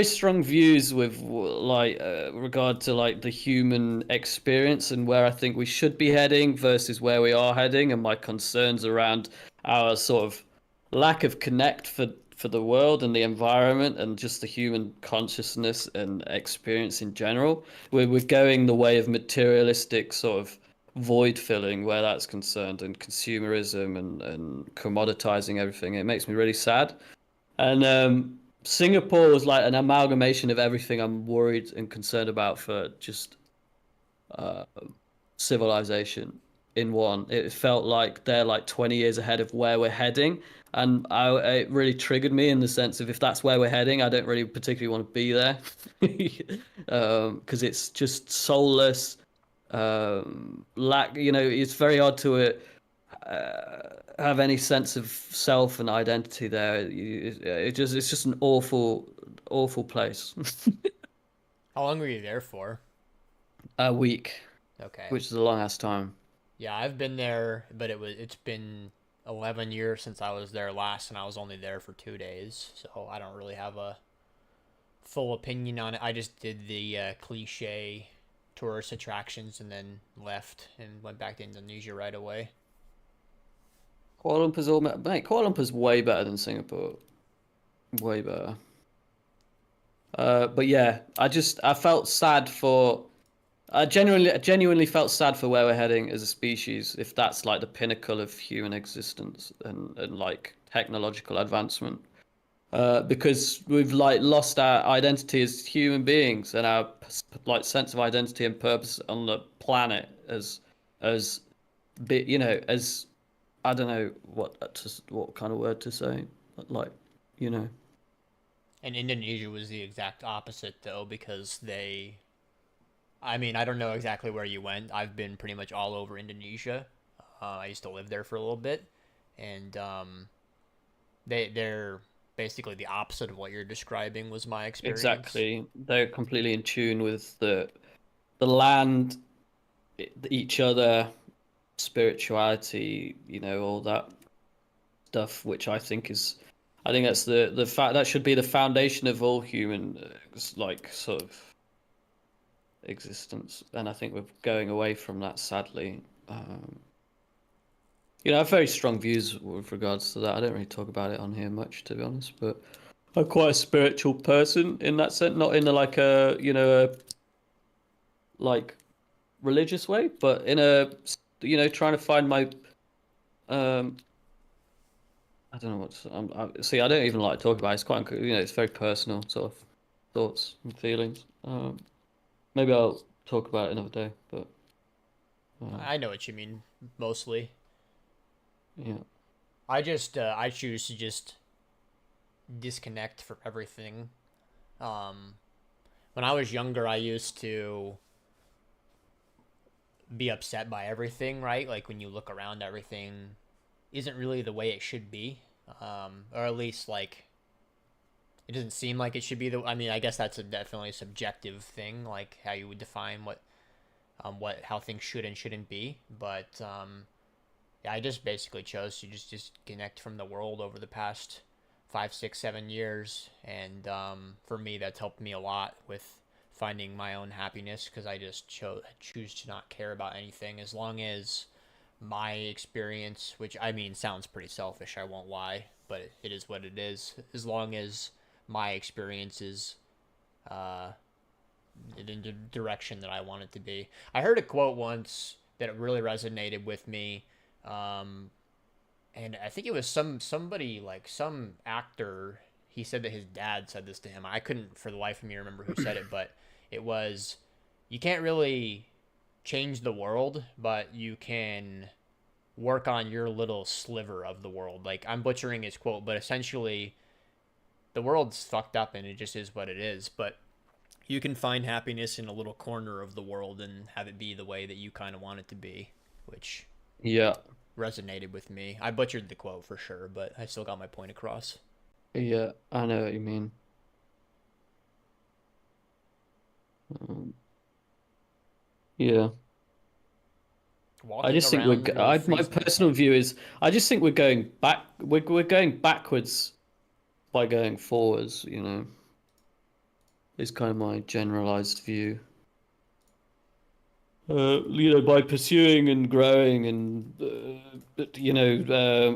strong views with regard to like the human experience and where I think we should be heading versus where we are heading, and my concerns around our sort of lack of connect for the world and the environment and just the human consciousness and experience in general. We're going the way of materialistic sort of void filling where that's concerned and consumerism and commoditizing everything. It makes me really sad. And Singapore was like an amalgamation of everything I'm worried and concerned about for just uh, civilization in one. It felt like they're like 20 years ahead of where we're heading. And it really triggered me in the sense of if that's where we're heading, I don't really particularly want to be there because it's just soulless. It's very hard to have any sense of self and identity there. It's just an awful place. How long were you there for? A week, Okay. which is a long ass time. Yeah, I've been there, but it's been 11 years since I was there last, and I was only there for 2 days, so I don't really have a full opinion on it. I just did the cliche tourist attractions and then left and went back to Indonesia right away. Kuala Lumpur's all mate. Kuala Lumpur's way better than Singapore. Way better. But yeah, I felt sad for. I genuinely felt sad for where we're heading as a species. If that's like the pinnacle of human existence and like technological advancement, because we've like lost our identity as human beings and our like sense of identity and purpose on the planet as as I don't know what kind of word to say, like you know. And Indonesia was the exact opposite, though, because I mean, I don't know exactly where you went. I've been pretty much all over Indonesia. I used to live there for a little bit, and they're basically the opposite of what you're describing was my experience. Exactly. They're completely in tune with the land, each other, spirituality, all that stuff, which I think that's the fact that should be the foundation of all human like sort of existence. And I think we're going away from that, sadly. I have very strong views with regards to that. I don't really talk about it on here much, to be honest, but I'm quite a spiritual person in that sense, not in a like a like religious way, but in a trying to find my um I don't know see I don't even like to talk about it. It's quite it's very personal sort of thoughts and feelings. Maybe I'll talk about it another day, but Uh, I know what you mean mostly. yeah. I choose to just disconnect from everything. Um, when I was younger, I used to be upset by everything, right? Like when you look around, everything isn't really the way it should be. Or at least like it doesn't seem like it should be the. I mean, I guess that's a definitely a subjective thing, like how you would define what how things should and shouldn't be. But yeah, I just basically chose to just disconnect from the world over the past 5, 6, 7 years, and for me, that's helped me a lot with finding my own happiness because I just choose to not care about anything as long as my experience, which I mean sounds pretty selfish, I won't lie, but it is what it is. As long as my experience is uh, in the direction that I want it to be. I heard a quote once that really resonated with me. Um, and I think it was somebody like some actor. He said that his dad said this to him. I couldn't for the life of me remember who said it, but it was you can't really change the world, but you can work on your little sliver of the world. Like I'm butchering his quote, but essentially the world's fucked up and it just is what it is, but you can find happiness in a little corner of the world and have it be the way that you kind of want it to be, which Yeah. resonated with me. I butchered the quote for sure, but I still got my point across. Yeah. I know what you mean. Um, yeah. I Walking just think around will my freeze me. personal view is I just think we're going back. We're going backwards by going forwards. Is kind of my generalized view. By pursuing and growing and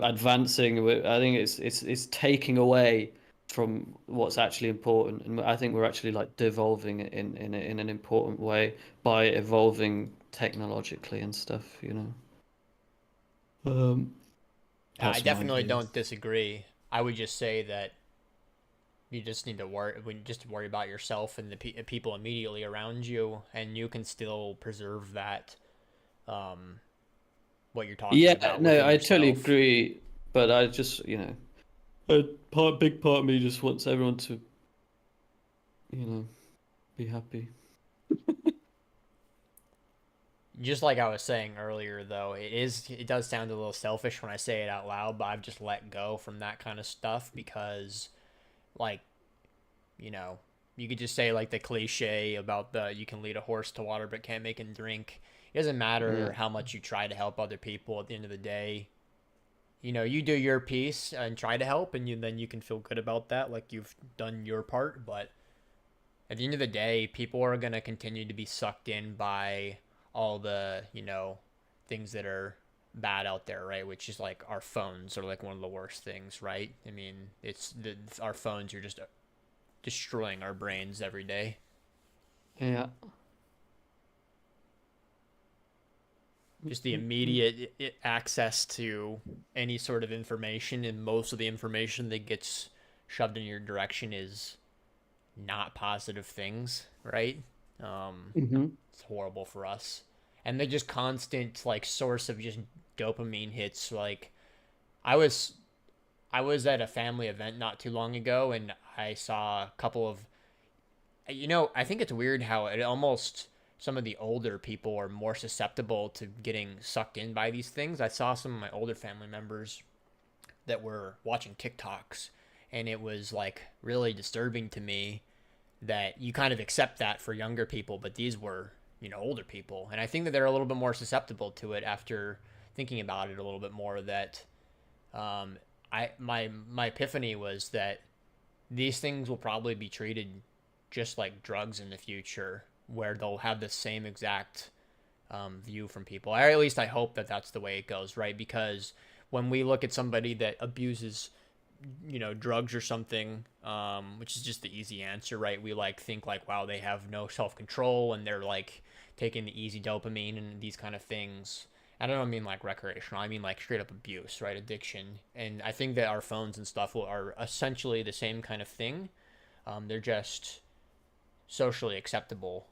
advancing, I think it's taking away from what's actually important, and I think we're actually like devolving in an important way by evolving technologically and stuff. I That's my definitely view. don't disagree. I would just say that you just need to worry when just worry about yourself and the people immediately around you, and you can still preserve that what you're talking Yeah, about no, within I totally yourself. agree, but I just, a big part of me just wants everyone to, you know, be happy. Just like I was saying earlier, though, it does sound a little selfish when I say it out loud, but I've just let go from that kind of stuff because, like, you know, you could just say like the cliche about the you can lead a horse to water but can't make him drink. It doesn't Yeah, matter how much you try to help other people at the end of the day. You do your piece and try to help, and then you can feel good about that, like you've done your part. But at the end of the day, people are gonna continue to be sucked in by all the things that are bad out there, right? Which is like our phones are like one of the worst things, right? I mean, our phones are just destroying our brains every day. yeah. Just the immediate access to any sort of information, and most of the information that gets shoved in your direction is not positive things, right? Mm-hmm. It's horrible for us. And they just constant like source of just dopamine hits. Like I was I was at a family event not too long ago, and I saw a couple of I think it's weird how it almost some of the older people are more susceptible to getting sucked in by these things. I saw some of my older family members that were watching TikToks, and it was like really disturbing to me that you kind of accept that for younger people, but these were, older people. And I think that they're a little bit more susceptible to it after thinking about it a little bit more that um, my epiphany was that these things will probably be treated just like drugs in the future, where they'll have the same exact view from people. Or at least I hope that that's the way it goes, right? Because when we look at somebody that abuses, drugs or something, which is just the easy answer, right? We like think like, wow, they have no self control and they're like taking the easy dopamine and these kind of things. I don't mean like recreational. I mean like straight up abuse, right? Addiction. And I think that our phones and stuff are essentially the same kind of thing. They're just socially acceptable.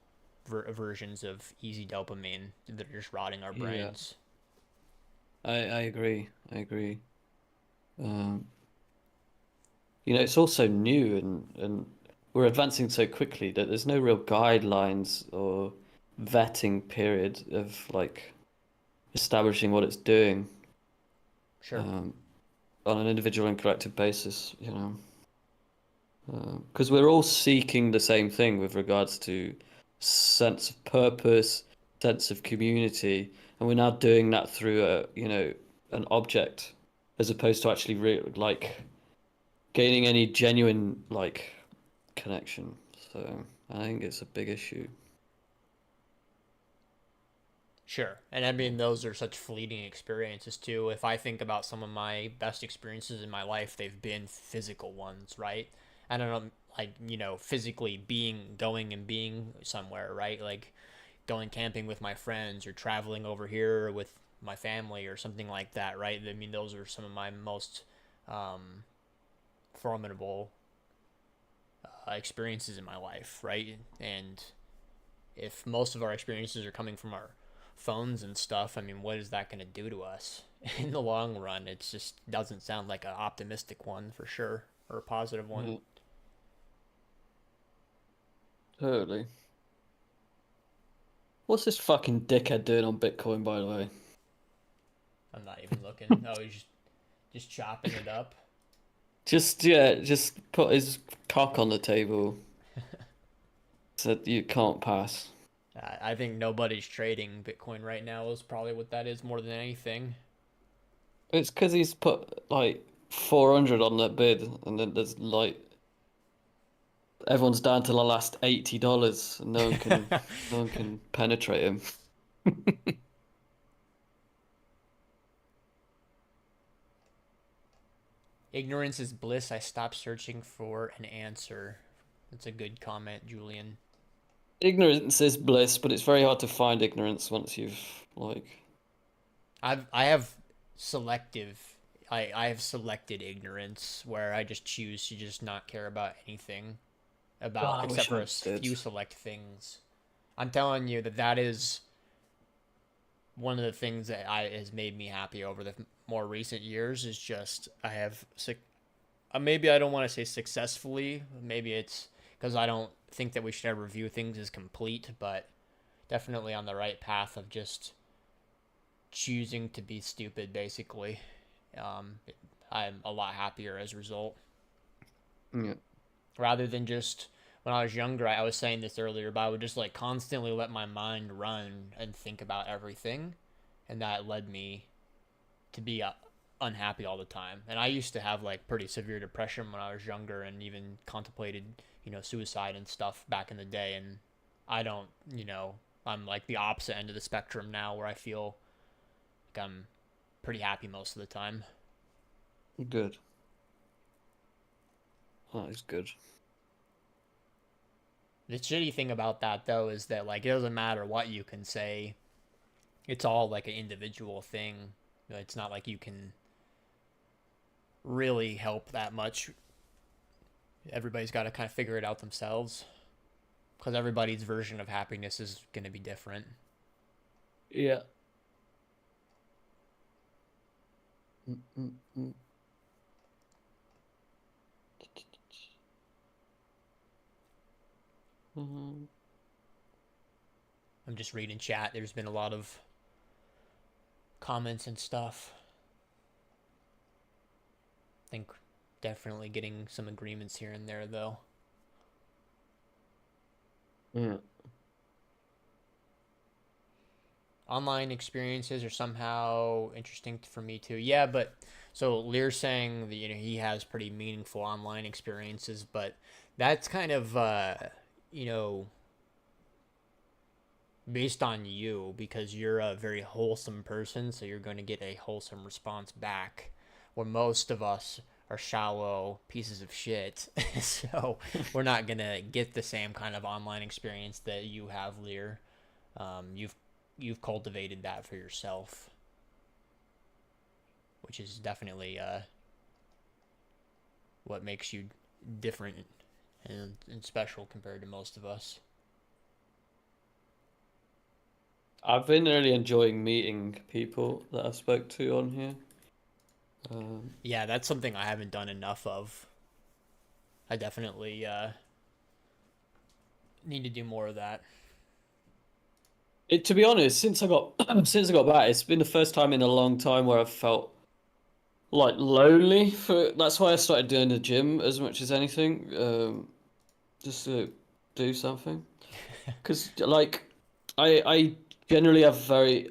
versions of easy dopamine that are just rotting our Yeah, brains. I agree. I agree. Um, it's also new and we're advancing so quickly that there's no real guidelines or vetting period of like establishing what it's doing Sure. um, on an individual and collective basis, because we're all seeking the same thing with regards to sense of purpose, sense of community, and we're now doing that through an object as opposed to actually like gaining any genuine like connection. So I think it's a big issue. Sure. And I mean, those are such fleeting experiences too. If I think about some of my best experiences in my life, they've been physical ones, right? I don't know, like, physically going and being somewhere, right? Like going camping with my friends or traveling over here with my family or something like that, right? I mean, those are some of my most um, formidable experiences in my life, right? And if most of our experiences are coming from our phones and stuff, I mean, what is that going to do to us in the long run? It just doesn't sound like an optimistic one for sure, or a positive one. Yeah, totally. What's this fucking dickhead doing on Bitcoin, by the way? I'm not even looking. Oh, he's just chopping it up. Just put his cock on the table. Said you can't pass. I think nobody's trading Bitcoin right now is probably what that is more than anything. It's because he's put like 400 on that bid, and then there's like everyone's down to the last $80, and no one can penetrate him. Ignorance is bliss. I stopped searching for an answer. That's a good comment, Julian. Ignorance is bliss, but it's very hard to find ignorance once you've like. I have selective I have selected ignorance where I just choose to just not care about anything about God, I except wish for I a did. few select things. I'm telling you that that is one of the things that I has made me happy over the more recent years is just I have maybe I don't want to say successfully, maybe it's because I don't think that we should ever view things as complete, but definitely on the right path of just choosing to be stupid basically. um, I'm a lot happier as a result. Yeah, Rather than just when I was younger, I was saying this earlier, but I would just like constantly let my mind run and think about everything, and that led me to be unhappy all the time. And I used to have like pretty severe depression when I was younger, and even contemplated, suicide and stuff back in the day. And I don't, I'm like the opposite end of the spectrum now, where I feel like I'm pretty happy most of the time. good. That is good. The shitty thing about that though is that like it doesn't matter what you can say. It's all like an individual thing. It's not like you can really help that much. Everybody's got to kind of figure it out themselves because everybody's version of happiness is going to be different. Yeah. Mm. Mhm. I'm just reading chat. There's been a lot of comments and stuff. I think definitely getting some agreements here and there though. Yeah. Online experiences are somehow interesting for me too. Yeah, but so Lear's saying that he has pretty meaningful online experiences, but that's kind of you know based on you because you're a very wholesome person, so you're going to get a wholesome response back. Where most of us are shallow pieces of shit, so we're not gonna get the same kind of online experience that you have, Lear. You've cultivated that for yourself, which is definitely what makes you different and special compared to most of us. I've been really enjoying meeting people that I've spoke to on here. Um, Yeah, that's something I haven't done enough of. I definitely need to do more of that. to be honest, since I got since I got back, it's been the first time in a long time where I've felt like lonely. That's why I started doing the gym as much as anything, just to do something. Because like I generally have I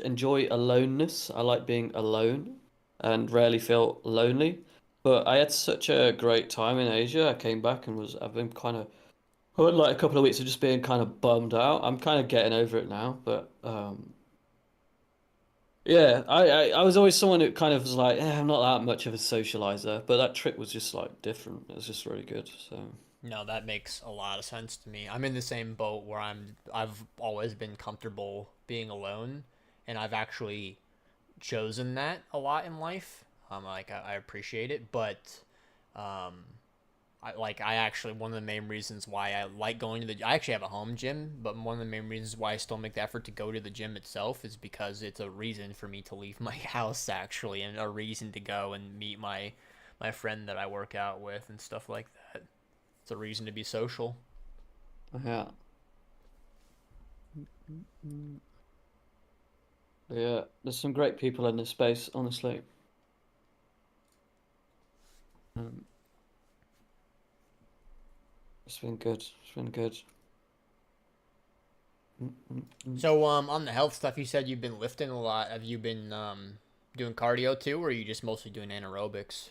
enjoy aloneness. I like being alone and rarely feel lonely. But I had such a great time in Asia. I came back and I've been kind of I had like a couple of weeks of just being kind of bummed out. I'm kind of getting over it now, but yeah, I was always someone who kind of was like, I'm not that much of a socializer, but that trip was just like different. It was just really good. So No, that makes a lot of sense to me. I'm in the same boat where I've always been comfortable being alone, and I've actually chosen that a lot in life. Like I appreciate it, but um, I actually one of the main reasons why I like going to the I actually have a home gym, but one of the main reasons why I still make the effort to go to the gym itself is because it's a reason for me to leave my house actually, and a reason to go and meet my friend that I work out with and stuff like that. It's a reason to be social. yeah, yeah. There's some great people in this space, honestly. Um, it's been good. It's been good. Mm, mm, mm. So on the health stuff, you said you've been lifting a lot. Have you been doing cardio too, or are you just mostly doing anaerobics?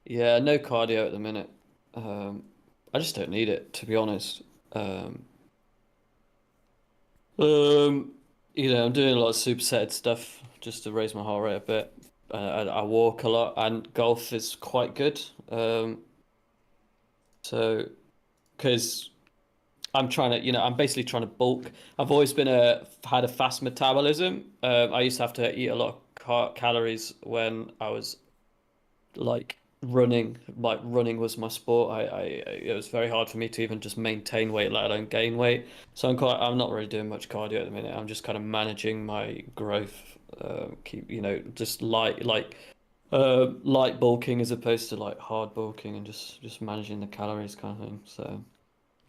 Yeah, no cardio at the minute. Um, I just don't need it, to be honest. Um, um, I'm doing a lot of superset stuff just to raise my heart rate a bit. I walk a lot, and golf is quite good. So because I'm basically trying to bulk. I've always had a fast metabolism. I used to have to eat a lot of calories when I was like running. Like running was my sport. It was very hard for me to even just maintain weight, let alone gain weight. So I'm not really doing much cardio at the minute. I'm just kind of managing my growth. Keep just light bulking as opposed to like hard bulking and just managing the calories kind of thing. So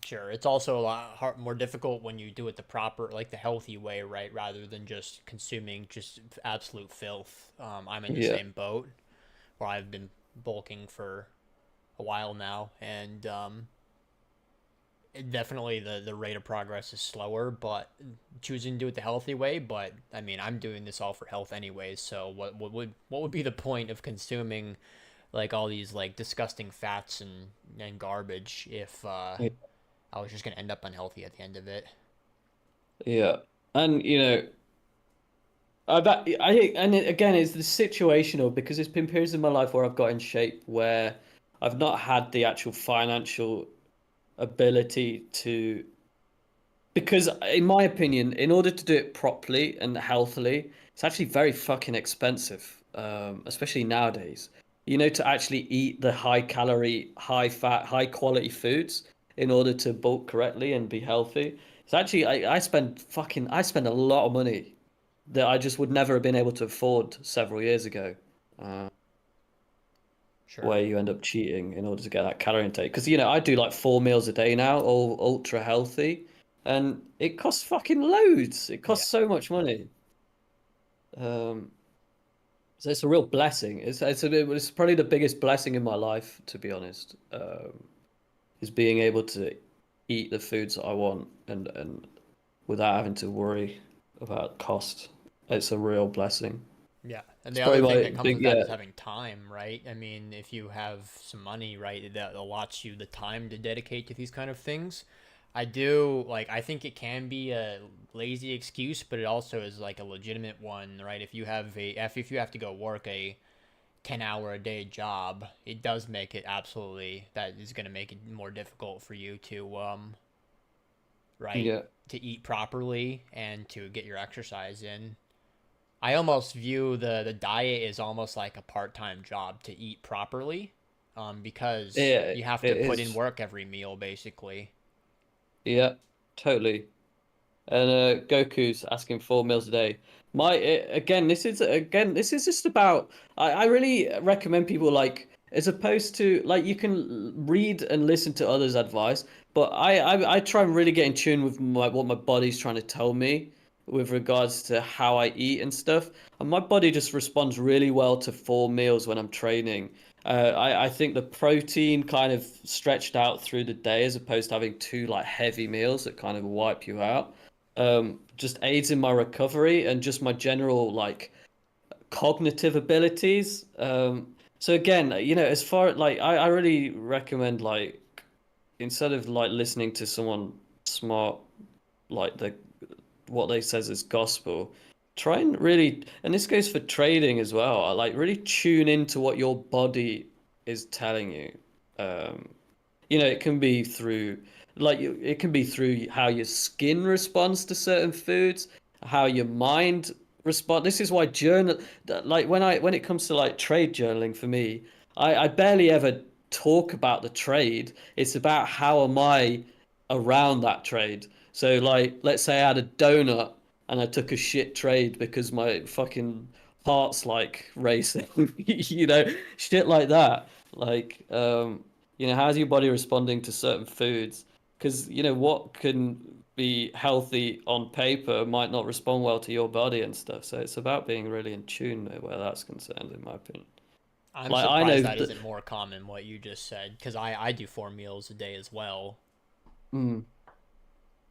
Sure, it's also a lot more difficult when you do it the proper, like the healthy way, right? Rather than just consuming just absolute filth. I'm in the yeah, same boat where I've been bulking for a while now, and definitely the rate of progress is slower, but choosing to do it the healthy way. But I mean, I'm doing this all for health anyways. So what would be the point of consuming like all these like disgusting fats and garbage if yeah, I was just gonna end up unhealthy at the end of it? yeah. And again, it's the situational because there's been periods in my life where I've got in shape where I've not had the actual financial ability to, because in my opinion, in order to do it properly and healthily, it's actually very fucking expensive, especially nowadays. To actually eat the high calorie, high fat, high quality foods in order to bulk correctly and be healthy. It's actually I spend a lot of money that I just would never have been able to afford several years ago. Uh, Sure. where you end up cheating in order to get that calorie intake. Because I do like 4 meals a day now, all ultra healthy, and it costs fucking loads. It Yeah. costs so much money. Um, so it's a real blessing. It's probably the biggest blessing in my life, to be honest. Is being able to eat the foods that I want and without having to worry about cost. It's a real blessing. Yeah. And It's the probably other thing my that comes big with that yeah is having time, right? I mean, if you have some money, right, that allots you the time to dedicate to these kind of things. I do like I think it can be a lazy excuse, but it also is like a legitimate one, right? If you have to go work a 10-hour a day job, it does make it absolutely that is going to make it more difficult for you to right, yeah to eat properly and to get your exercise in. I almost view the diet as almost like a part-time job to eat properly, because yeah you have to it put in is work every meal basically. yeah totally. and Goku's asking 4 meals a day. This is just about. I really recommend people like as opposed to like you can read and listen to others' advice, but I try and really get in tune with what my body's trying to tell me with regards to how I eat and stuff. And my body just responds really well to 4 meals when I'm training. I think the protein kind of stretched out through the day as opposed to having two like heavy meals that kind of wipe you out. Just aids in my recovery and just my general like cognitive abilities. So again, as far like I really recommend like instead of like listening to someone smart like what they says is gospel, try and really, and this goes for trading as well. I like really tune into what your body is telling you. Um, it can be through it can be through how your skin responds to certain foods, how your mind respond. This is why like when it comes to like trade journaling for me, I barely ever talk about the trade. It's about how am I around that trade. So like let's say I had a donut and I took a shit trade because my fucking heart's like racing, shit like that. Like how's your body responding to certain foods? Because, what can be healthy on paper might not respond well to your body and stuff. So it's about being really in tune where that's concerned, in my opinion. I'm Like, I know surprised that that. isn't more common what you just said because I do 4 meals a day as well. Mm,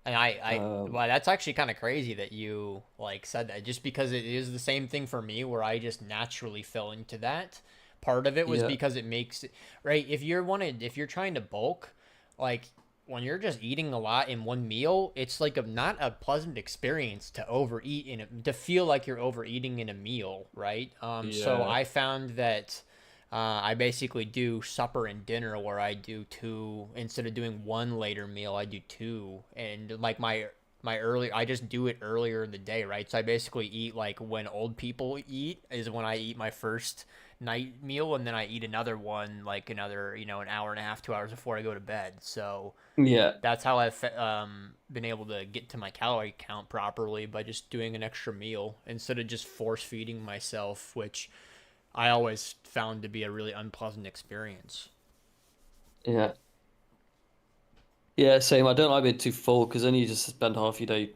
And um, well, that's actually kind of crazy that you like said that just because it is the same thing for me where I just naturally fell into that. Part of it was yeah, because it makes right if you're trying to bulk, like when you're just eating a lot in one meal, it's like not a pleasant experience to overeat to feel like you're overeating in a meal, right? So yeah, I found that I basically do supper and dinner where I do two instead of doing one later meal. I do two, and like my early I just do it earlier in the day, right? So I basically eat like when old people eat is when I eat my first night meal, and then I eat another one like another an hour and a half, 2 hours before I go to bed. So yeah, that's how I've been able to get to my calorie count properly by just doing an extra meal instead of just force feeding myself, which I always found to be a really unpleasant experience. yeah. Yeah, same. I don't like being too full because then you just spend half your day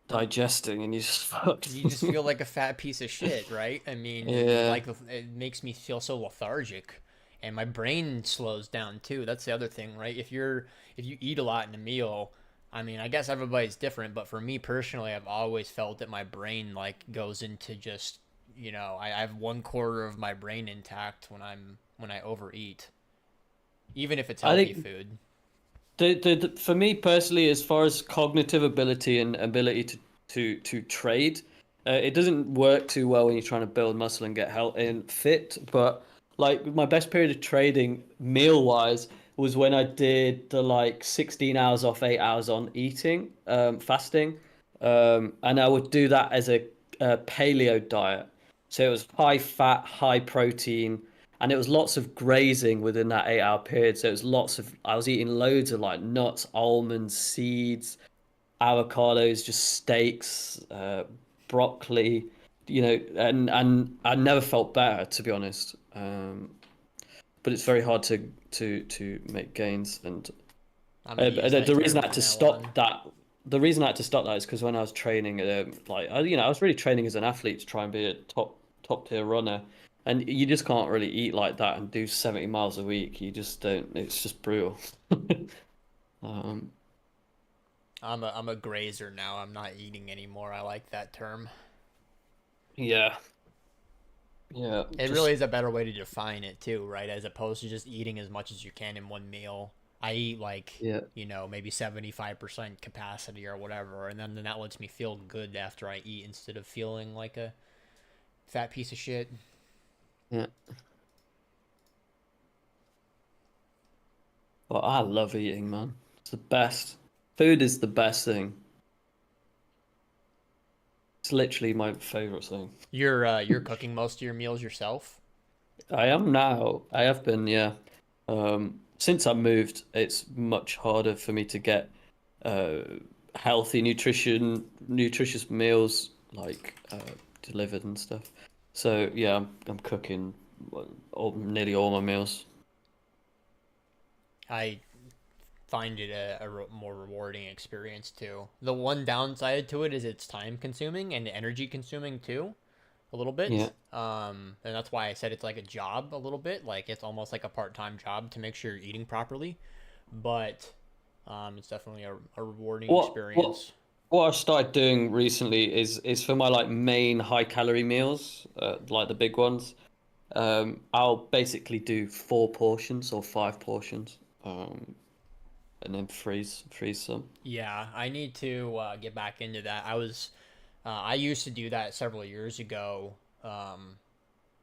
digesting and you just fucked. You just feel like a fat piece of shit, right? I mean, Yeah, like it makes me feel so lethargic, and my brain slows down too. That's the other thing, right? If you eat a lot in a meal, I mean, I guess everybody's different, but for me personally, I've always felt that my brain like goes into just I have 1/4 of my brain intact when I overeat, even if it's I healthy think food. for me personally, as far as cognitive ability and ability to trade, it doesn't work too well when you're trying to build muscle and get healthy and fit. But like my best period of trading meal wise was when I did the like 16 hours off, 8 hours on eating, fasting, and I would do that as a paleo diet. So it was high fat, high protein, and it was lots of grazing within that 8 hour period. So it was I was eating loads of like nuts, almonds, seeds, avocados, just steaks, broccoli, and I never felt better to be honest. But it's very hard to make gains, and I'm gonna use that the reason term I had from to now stop on. that. The reason I had to stop that is because when I was training, I was really training as an athlete to try and be a top tier runner, and you just can't really eat like that and do 70 miles a week. You just don't. It's just brutal. Um, I'm a grazer now. I'm not eating anymore. I like that term. yeah, yeah, It just really is a better way to define it too, right? As opposed to just eating as much as you can in one meal. I eat like, yeah, maybe 75% capacity or whatever, and then that lets me feel good after I eat instead of feeling like a fat piece of shit. yeah. But I love eating, man. It's the best. Food is the best thing. It's literally my favorite thing. You're cooking most of your meals yourself? I am now. I have been, yeah. Since I moved, it's much harder for me to get uh healthy nutritious meals like delivered and stuff. So yeah, I'm cooking nearly all my meals. I find it more rewarding experience too. The one downside to it is it's time consuming and energy consuming too, a little Yeah, bit. And that's why I said it's like a job a little bit. Like it's almost like a part time job to make sure you're eating properly. But it's definitely a rewarding what what experience. what I've started doing recently is for my like main high calorie meals, like the big ones. I'll basically do 4 portions or 5 portions, and then freeze some. Yeah, I need to get back into that. I used to do that several years ago.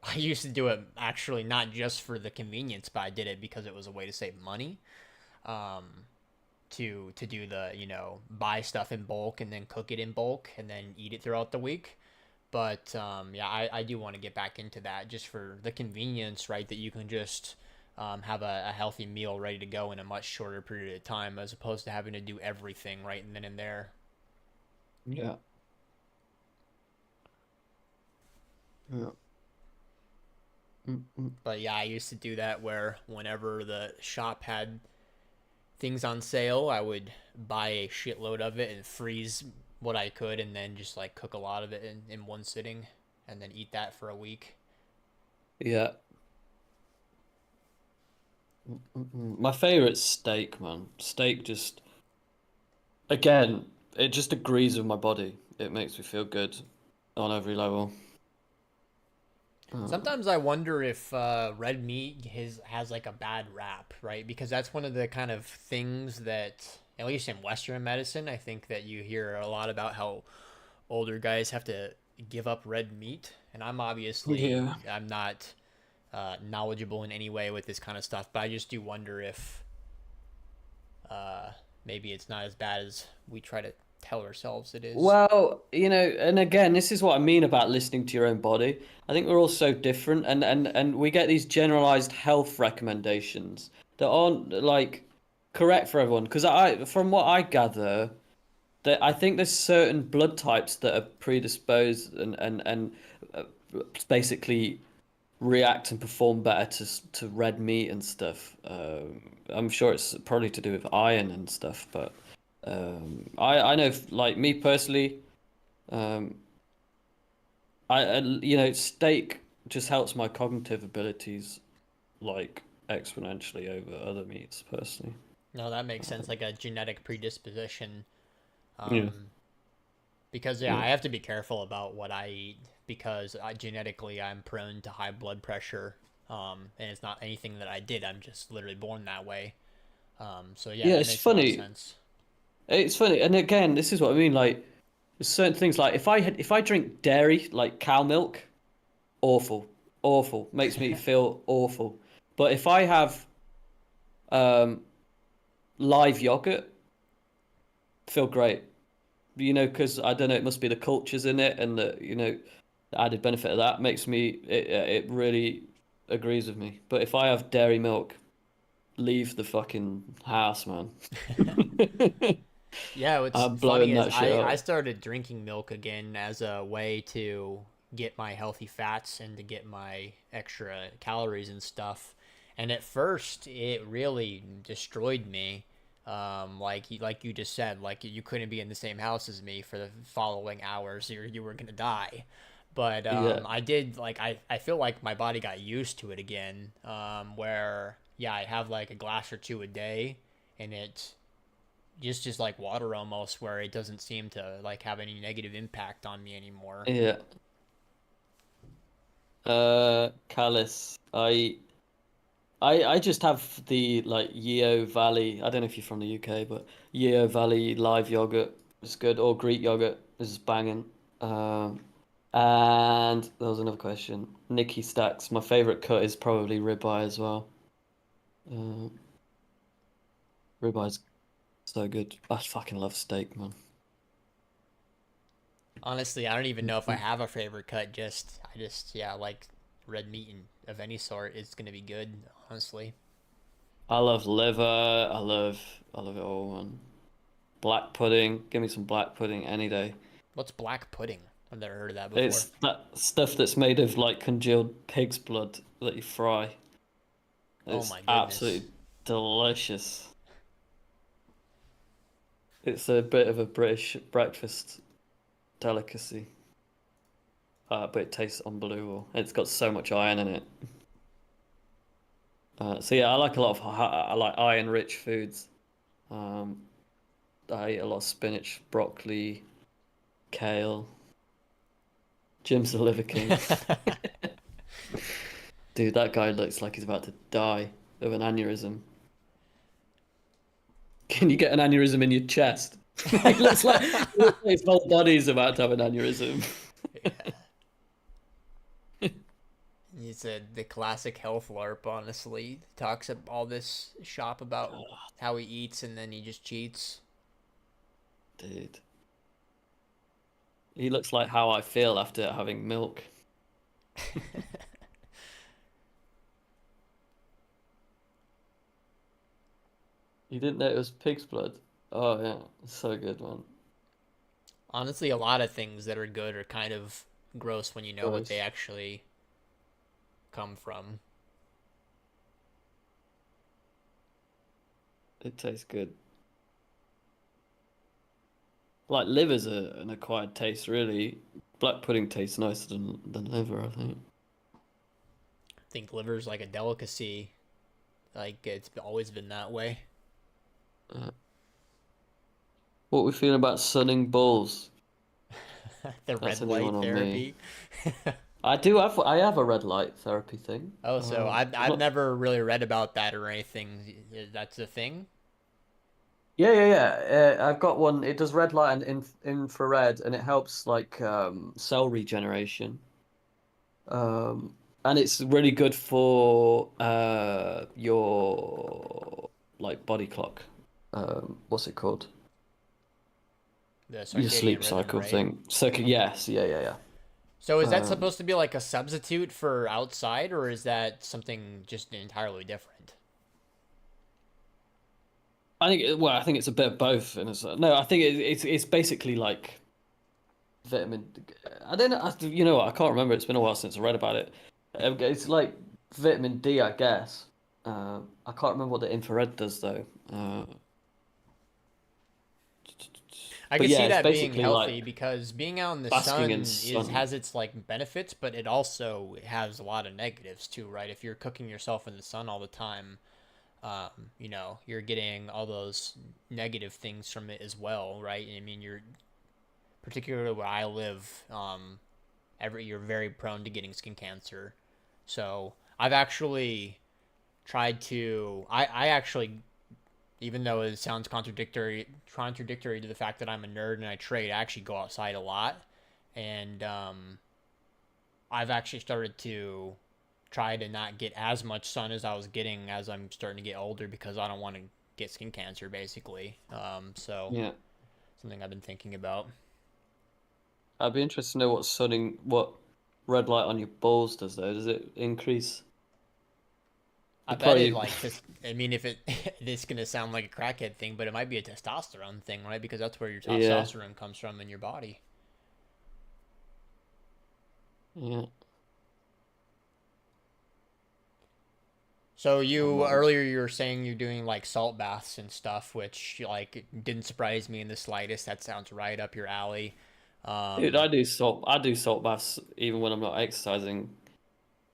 I used to do it actually not just for the convenience, but I did it because it was a way to save money. Um, to do the buy stuff in bulk and then cook it in bulk and then eat it throughout the week. But yeah, I do want to get back into that just for the convenience, right? That you can just have a healthy meal ready to go in a much shorter period of time as opposed to having to do everything right and then and there. Yeah. Yeah. Mm-mm. But yeah, I used to do that where whenever the shop had things on sale, I would buy a shitload of it and freeze what I could and then just like cook a lot of it in one sitting and then eat that for a week. Yeah. Mm-mm. My favorite's steak, man. Steak just, again, it just agrees with my body. It makes me feel good on every level. Uh, Sometimes I wonder if red meat has like a bad rap, right? Because that's one of the kind of things that, at least in Western medicine, I think that you hear a lot about how older guys have to give up red meat. And yeah. I'm not knowledgeable in any way with this kind of stuff, but I just do wonder if uh, maybe it's not as bad as we try to tell ourselves it is. Well, and again, this is what I mean about listening to your own body. I think we're all so different, and we get these generalized health recommendations that aren't like correct for everyone. Because from what I gather, that I think there's certain blood types that are predisposed and uh, basically react and perform better to red meat and stuff. I'm sure it's probably to do with iron and stuff, but I know like me personally, um, steak just helps my cognitive abilities like exponentially over other meats personally. No, that makes sense, like a genetic predisposition. Yeah, Um, because yeah, yeah, I have to be careful about what I eat because genetically I'm prone to high blood pressure. And it's not anything that I did. I'm just literally born that way. So yeah, yeah. that It's makes a lot of funny. sense. It's funny, and again, this is what I mean. Like, there's certain things like if I drink dairy, like cow milk, awful, awful, makes me feel awful. But if I have um live yogurt, feel great. Because I don't know, it must be the cultures in it and the added benefit of that makes it really agrees with me. But if I have dairy milk, leave the fucking house, man. Yeah, what's I'm funny blowing is that shit I up. started drinking milk again as a way to get my healthy fats and to get my extra calories and stuff. And at first, it really destroyed me. Like you just said, like you couldn't be in the same house as me for the following hours. You were gonna die. But Yeah, I did I feel like my body got used to it again. Where yeah, I have like a glass or two a day, and it just like water almost where it doesn't seem to like have any negative impact on me anymore. yeah. Callus. I just have the like Yeo Valley. I don't know if you're from the UK, but Yeo Valley live yogurt is good, or Greek yogurt is banging. Um, and there was another question. Nikki Stacks. My favorite cut is probably ribeye as well. Uh, Ribeye's so good. I fucking love steak, man. Honestly, I don't even know if I Mhm. have a favorite cut. I just yeah, like red meat of any sort is gonna be good. Honestly, I love liver. I love it all, man. Black pudding. Give me some black pudding any day. What's black pudding? I've never heard of that before. It's that stuff that's made of like congealed pig's blood that you fry. Oh It's my goodness. absolutely delicious. It's a bit of a British breakfast delicacy, but it tastes unbelievable. It's got so much iron in it. So yeah, I like a lot of I like iron-rich foods. Um, I eat a lot of spinach, broccoli, kale. Jim's the liver king. Dude, that guy looks like he's about to die of an aneurysm. Can you get an aneurysm in your chest? He looks like his whole body's about to have an aneurysm. Yeah. He's the classic health LARP, honestly. Talks all this shop about how he eats and then he just cheats. Dude, he looks like how I feel after having milk. You didn't know it was pig's blood? Oh yeah, so good, man. Honestly, a lot of things that are good are kind of gross when you know what they Gross. actually come from. It tastes good. Like liver's an acquired taste, really. Black pudding tastes nicer than liver, I think. I think liver's like a delicacy. Like it's always been that way. Uh, what we feeling about sunning bulls? The That's red a new one light on me. therapy. I have a red light therapy thing. Oh, so I'm I've not. never really read about that or anything. That's a thing. Yeah, yeah, yeah. I've got one. It does red light and infrared, and it helps like cell regeneration. Um, and it's really good for your like body clock. What's it called? The Your circadian sleep rhythm, cycle right? thing. So yes, yeah, yeah, yeah. So is that Um, supposed to be like a substitute for outside, or is that something just entirely different? I think it's a bit of both. No, I think it's basically like vitamin. I don't know. You know what? I can't remember. It's been a while since I read about it. It's like vitamin D, I guess. I can't remember what the infrared does though. I But could yeah, see it's that being basically like healthy because being out in the basking in sun is sun. has its like benefits, but it also has a lot of negatives too, right? If you're cooking yourself in the sun all the time, you're getting all those negative things from it as well, right? I mean, you're particularly where I live, you're very prone to getting skin cancer. So I've actually tried to. I actually, even though it sounds contradictory to the fact that I'm a nerd and I trade, I actually go outside a lot, and I've actually started to try to not get as much sun as I was getting as I'm starting to get older because I don't want to get skin cancer, basically. So Yeah, something I've been thinking about. I'd be interested to know what red light on your balls does though. Does it increase? I It bet it probably. like just. I mean, if it this is gonna sound like a crackhead thing, but it might be a testosterone thing, right? Because that's where your Yeah, testosterone comes from in your body. yeah. So I you might. earlier you were saying you're doing like salt baths and stuff, which like didn't surprise me in the slightest. That sounds right up your alley. Dude, Um, I do salt baths even when I'm not exercising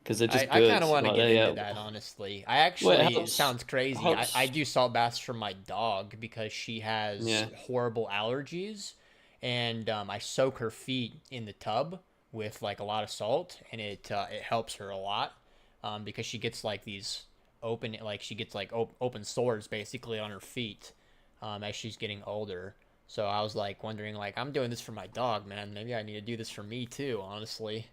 because they're just I kind good. of want to Like get they into that, honestly. I well, actually, it sounds crazy. I helps. do salt baths for my dog because she has Yeah, horrible allergies. And I soak her feet in the tub with like a lot of salt, and it helps her a lot because she gets like these she gets like open sores basically on her feet as she's getting older. So I was like wondering, like, I'm doing this for my dog, man. Maybe I need to do this for me too, honestly.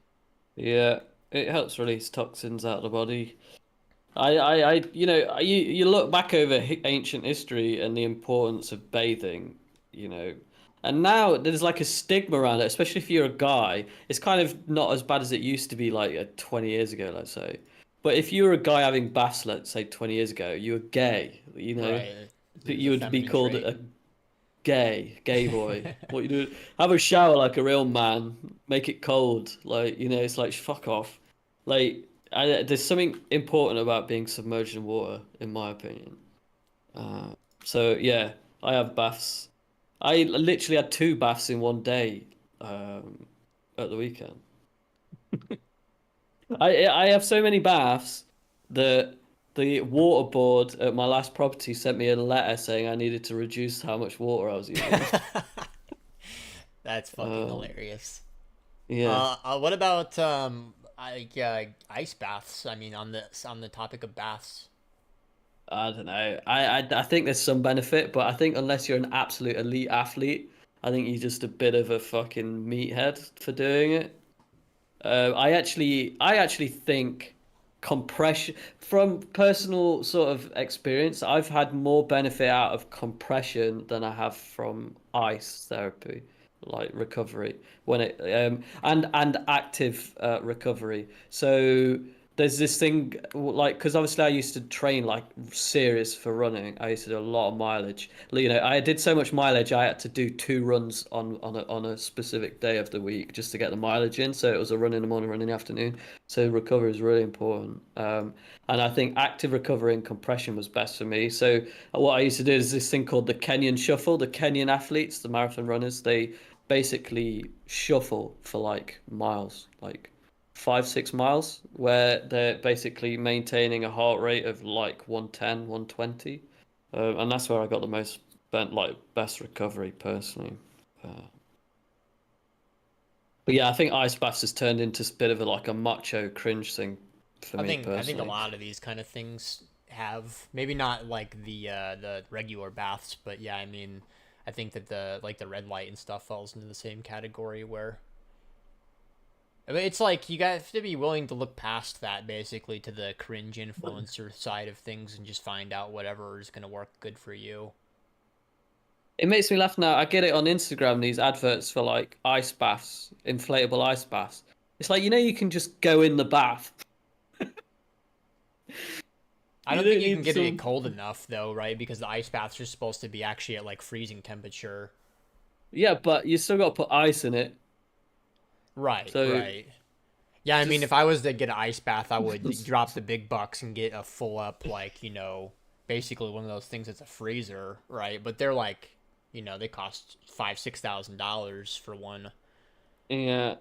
yeah. It helps release toxins out of the body. You look back over ancient history and the importance of bathing, you know, and now there's like a stigma around it, especially if you're a guy. It's kind of not as bad as it used to be like 20 years ago, let's say. But if you were a guy having baths, let's say 20 years ago, you were gay, you know, Right. but It's a you would be feminine called trait. a gay boy. What you do? Have a shower like a real man. Make it cold. Like, it's like fuck off. Like, there's something important about being submerged in water, in my opinion. Uh, so yeah, I have baths. I literally had 2 baths in one day, at the weekend. I have so many baths that the water board at my last property sent me a letter saying I needed to reduce how much water I was using. That's fucking Um, hilarious. yeah, What about ice baths? I mean, on the topic of baths. I don't know. I think there's some benefit, but I think unless you're an absolute elite athlete, I think you're just a bit of a fucking meathead for doing it. I actually think compression, from personal sort of experience, I've had more benefit out of compression than I have from ice therapy, like recovery when it and active recovery. So there's this thing like because obviously I used to train like serious for running. I used to do a lot of mileage. I did so much mileage I had to do 2 runs on a specific day of the week just to get the mileage in. So it was a run in the morning, run in the afternoon. So recovery is really important. And I think active recovery and compression was best for me. So what I used to do is this thing called the Kenyan shuffle. The Kenyan athletes, the marathon runners, they basically shuffle for like miles, like 5, 6 miles, where they're basically maintaining a heart rate of like 110, 120. And that's where I got the most best recovery personally. Uh, but yeah, I think ice baths has turned into a bit of a macho cringe thing for me I think a personally. lot of these kind of things have maybe not like the regular baths, but yeah, I mean, I think that the red light and stuff falls into the same category where I mean, it's like you have to be willing to look past that basically to the cringe influencer side of things and just find out whatever is going to work good for you. It makes me laugh now. I get it on Instagram, these adverts for like ice baths, inflatable ice baths. It's like, you can just go in the bath. I You don't think don't you can need get it some. cold enough though, right? Because the ice baths are supposed to be actually at like freezing temperature. Yeah, but you still got to put ice in it. Right, So right. Yeah, I mean, if just, I was to get an ice bath, I would drop the big bucks and get a full up, like, basically one of those things that's a freezer, right? But they're like, they cost $5,000, $6,000 for one. yeah.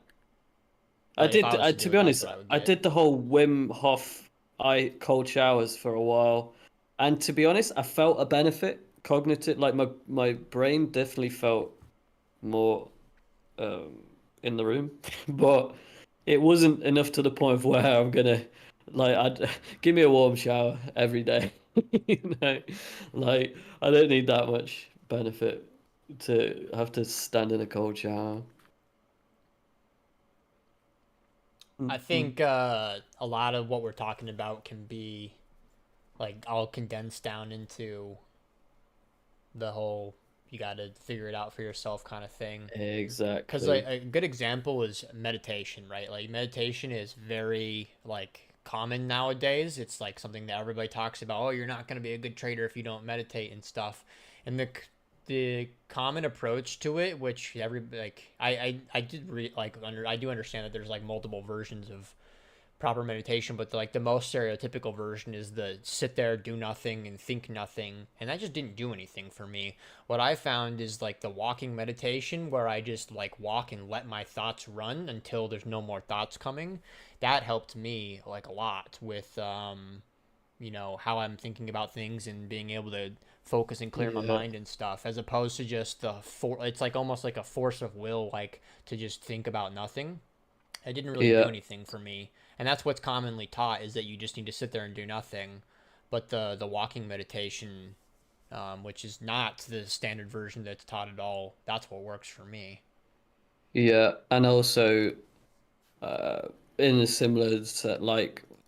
I But if did. I was to To do be it, that's honest, what I would I get. did the whole Wim Hof I cold showers for a while, and to be honest, I felt a benefit. Cognitive, like my brain definitely felt more um, in the room, but it wasn't enough to the point of where I'm gonna I'd give me a warm shower every day. You know, like I don't need that much benefit to have to stand in a cold shower. I Mm-mm. think a lot of what we're talking about can be, like, all condensed down into the whole you got to figure it out for yourself kind of thing. Because like Exactly. a good example is meditation, right? Like meditation is very like common nowadays. It's like something that everybody talks about. Oh, you're not going to be a good trader if you don't meditate and stuff. And the common approach to it, which every like I did like under I do understand that there's like multiple versions of proper meditation, but the most stereotypical version is the sit there, do nothing, and think nothing, and that just didn't do anything for me. What I found is like the walking meditation, where I just like walk and let my thoughts run until there's no more thoughts coming. That helped me like a lot with how I'm thinking about things and being able to focus and clear my Yeah. mind and stuff, as opposed to just it's like almost like a force of will, like to just think about nothing. It didn't really do Yeah. anything for me. And that's what's commonly taught, is that you just need to sit there and do nothing. But the walking meditation, which is not the standard version that's taught at all, that's what works for me. Yeah. And also, in a similar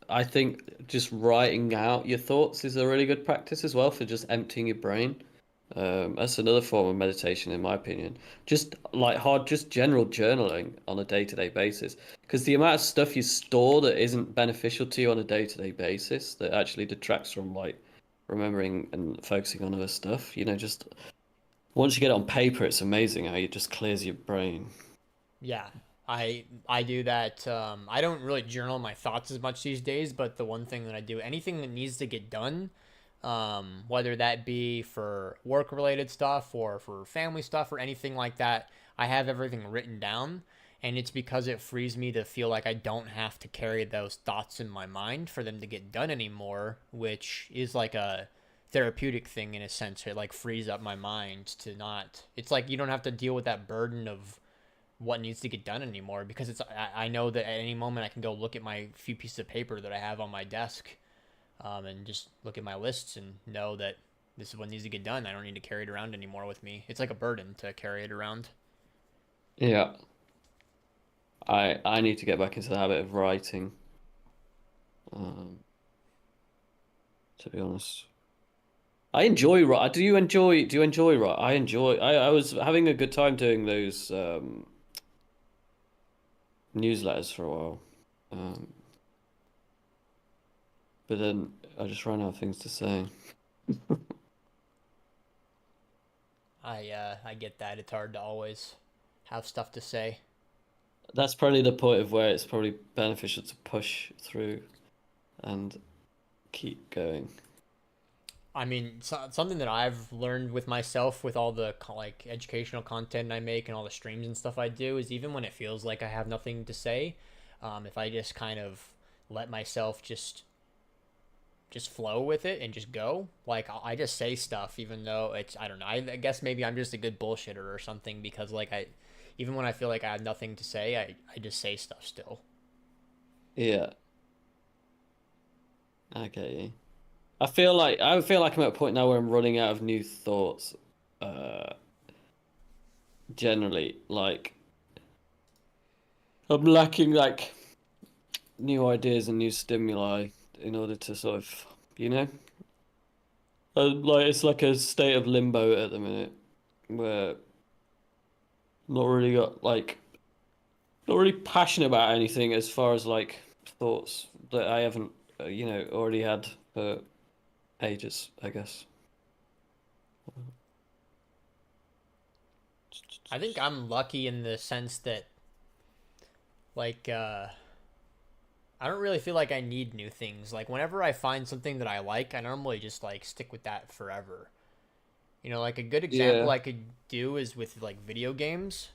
I think just writing out your thoughts is a really good practice as well for just emptying your brain. That's another form of meditation, in my opinion. Just general journaling on a day-to-day basis. Because the amount of stuff you store that isn't beneficial to you on a day-to-day basis, that actually detracts from like remembering and focusing on other stuff. Just Once you get it on paper, it's amazing how it just clears your brain. Yeah, I do that. I don't really journal my thoughts as much these days, but the one thing that I do, anything that needs to get done, whether that be for work related stuff or for family stuff or anything like that, I have everything written down. And it's because it frees me to feel like I don't have to carry those thoughts in my mind for them to get done anymore, which is like a therapeutic thing in a sense. It like frees up my mind to not, it's like you don't have to deal with that burden of what needs to get done anymore because it's I know that at any moment I can go look at my few pieces of paper that I have on my desk, and just look at my lists and know that this is what needs to get done. I don't need to carry it around anymore with me. It's like a burden to carry it around. Yeah, I need to get back into the habit of writing. Um, to be honest, I enjoy write. Do you enjoy write? I enjoy. I was having a good time doing those newsletters for a while, um, but then I just ran out of things to say. I get that it's hard to always have stuff to say. That's probably the point of where it's probably beneficial to push through and keep going. I mean, something that I've learned with myself with all the like educational content I make and all the streams and stuff I do is even when it feels like I have nothing to say, if I just kind of let myself just flow with it and just go, like I just say stuff even though it's I don't know. I guess maybe I'm just a good bullshitter or something because like I even when I feel like I have nothing to say, I just say stuff still. Yeah, I get you. I feel like I'm at a point now where I'm running out of new thoughts. Uh, Generally, like I'm lacking like new ideas and new stimuli in order to sort of, you know, like it's like a state of limbo at the minute where not really got like not really passionate about anything as far as like thoughts that I haven't, already had for ages, I guess. I think I'm lucky in the sense that like I don't really feel like I need new things. Like whenever I find something that I like, I normally just like stick with that forever. You know, like a good example Yeah, I could do is with like video games.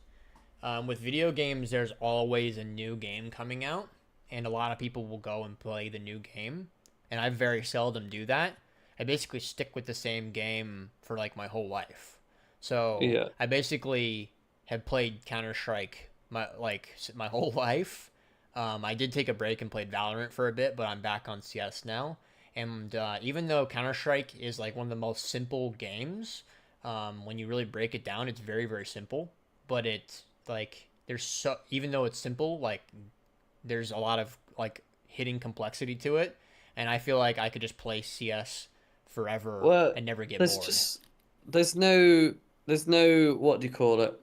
With video games, there's always a new game coming out, and a lot of people will go and play the new game. And I very seldom do that. I basically stick with the same game for like my whole life. So yeah. I basically have played Counter Strike my whole life. I did take a break and played Valorant for a bit, but I'm back on CS now. And even though Counter Strike is like one of the most simple games, when you really break it down, it's very very simple. But it's like there's so even though it's simple, like there's a lot of like hidden complexity to it, and I feel like I could just play CS forever Well, and never get there's bored. just there's no what do you call it?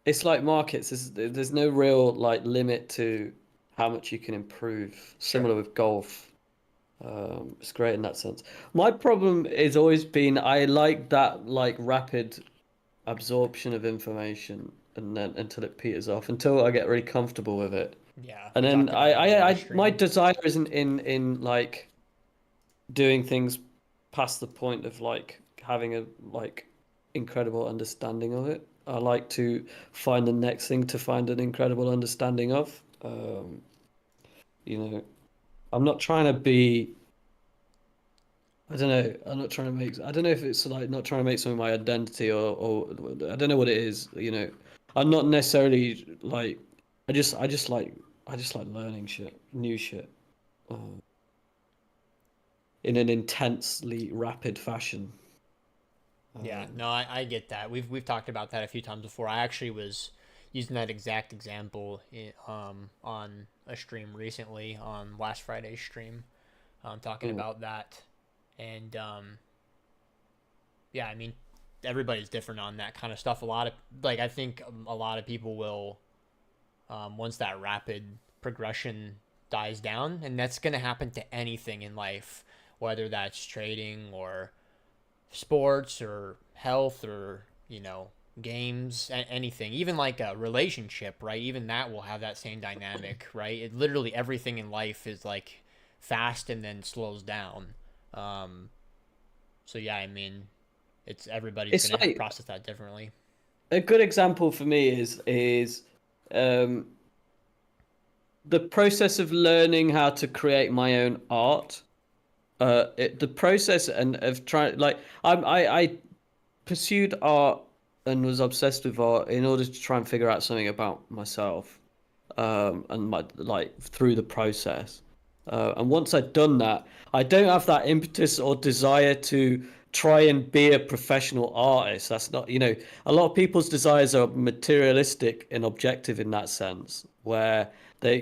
It's like markets. There's no real like limit to how much you can improve. Sure. Similar with golf. It's great in that sense. My problem has always been I like that like rapid absorption of information and then until it peters off, until I get really comfortable with it. Yeah, And we then talked about that on the last my stream. desire isn't in like doing things past the point of like having a like incredible understanding of it. I like to find the next thing to find an incredible understanding of. You know, I'm not trying to be. I don't know. I'm not trying to make. I don't know if it's like not trying to make something my identity or I don't know what it is. I'm not necessarily like. I just like learning shit, new shit, uh, in an intensely rapid fashion. Yeah, Um, no, I get that. We've talked about that a few times before. I actually was using that exact example on a stream recently on last Friday's stream, talking mm, about that, and yeah, I mean everybody's different on that kind of stuff. A lot of like I think a lot of people will once that rapid progression dies down, and that's gonna happen to anything in life, whether that's trading or sports or health or games, anything, even like a relationship, right? Even that will have that same dynamic, right? It literally everything in life is like fast and then slows down. Um, so yeah, I mean, it's everybody's It's gonna like process that differently. a good example for me is um, the process of learning how to create my own art. The process and of trying like I pursued art and was obsessed with art in order to try and figure out something about myself, and my like through the process. And once I'd done that, I don't have that impetus or desire to try and be a professional artist. That's not, a lot of people's desires are materialistic and objective in that sense, where they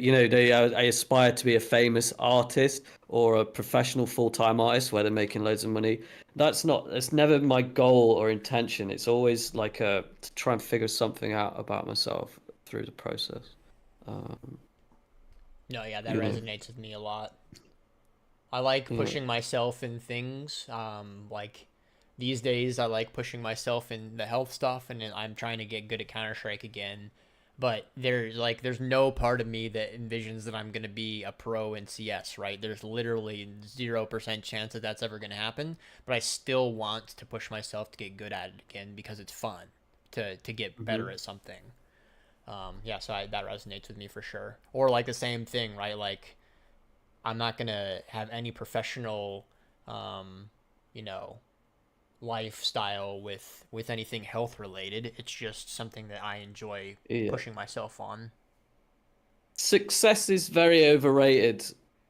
aspire to be a famous artist or a professional full-time artist where they're making loads of money. That's never my goal or intention. It's always like to try and figure something out about myself through the process. Um, No, yeah, that you know, resonates with me a lot. I like yeah, pushing myself in things. Like these days, I like pushing myself in the health stuff, and I'm trying to get good at Counter Strike again. But there's no part of me that envisions that I'm gonna be a pro in CS, right? There's literally 0% chance that that's ever gonna happen. But I still want to push myself to get good at it again because it's fun to get better hmm at something. Yeah, so that resonates with me for sure. Or like the same thing, right? Like I'm not gonna have any professional, um, you know, lifestyle with anything health related. It's just something that I enjoy yeah. pushing myself on. Success is very overrated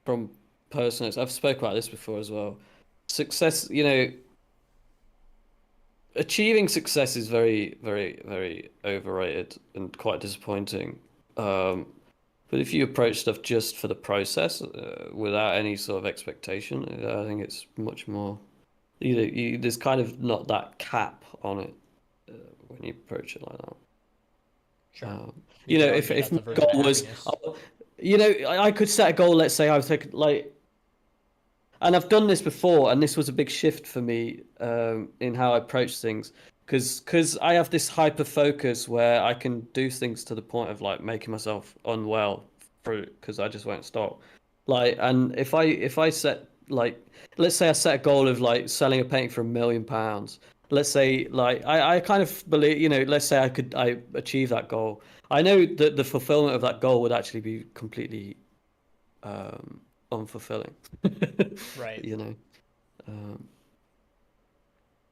from personal. I've spoke about this before as well. Success, achieving success is very, very, very overrated and quite disappointing. Um, but if you approach stuff just for the process, without any sort of expectation, I think it's much more. There's kind of not that cap on it when you approach it like that. Sure, Um, you could if argue if that's my a version of goal was, happiness. I could set a goal. Let's say I was like, and I've done this before, and this was a big shift for me in how I approach things, because I have this hyper focus where I can do things to the point of like making myself unwell for because I just won't stop. Like, and if I set like, let's say I set a goal of like selling a painting for £1 million. Let's say like I kind of believe, let's say I achieve that goal. I know that the fulfillment of that goal would actually be completely um, unfulfilling. Right. You know, um,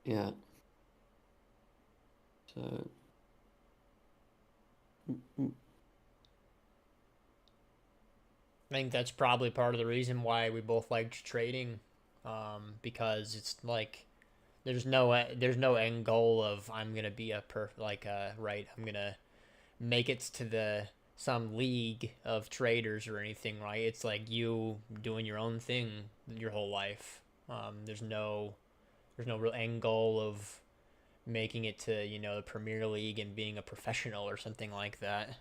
yeah. So, mm, I think that's probably part of the reason why we both liked trading, because it's like there's no end goal of I'm gonna be a right, I'm gonna make it to the some league of traders or anything, right? It's like you doing your own thing your whole life. There's no real end goal of making it to the Premier League and being a professional or something like that.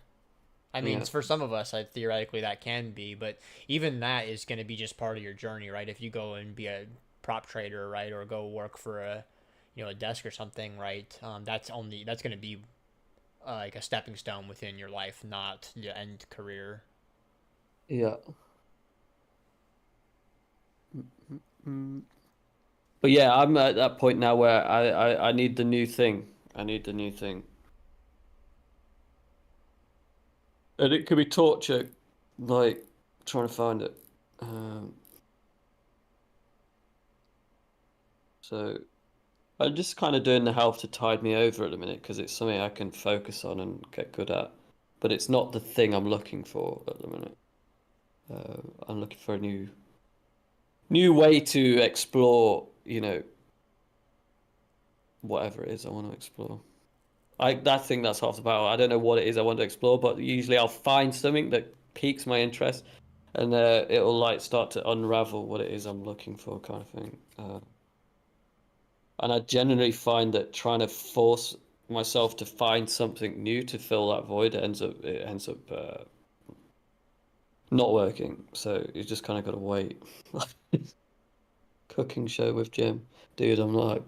I mean, yeah, for some of us, theoretically that can be, but even that is going to be just part of your journey, right? If you go and be a prop trader, right, or go work for a desk or something, right? That's going to be like a stepping stone within your life, not the end career. yeah. Mm. But yeah, I'm at that point now where I need the new thing. I need the new thing. And it could be torture, like trying to find it. Um, so I'm just kind of doing the health to tide me over at the minute because it's something I can focus on and get good at. But it's not the thing I'm looking for at the minute. I'm looking for a new way to explore, whatever it is I want to explore. I think that's half the battle. I don't know what it is I want to explore, but usually I'll find something that piques my interest, and it'll like start to unravel what it is I'm looking for, kind of thing. And I generally find that trying to force myself to find something new to fill that void it ends up not working. So you just kind of got to wait. Cooking show with Jim, dude. I'm like.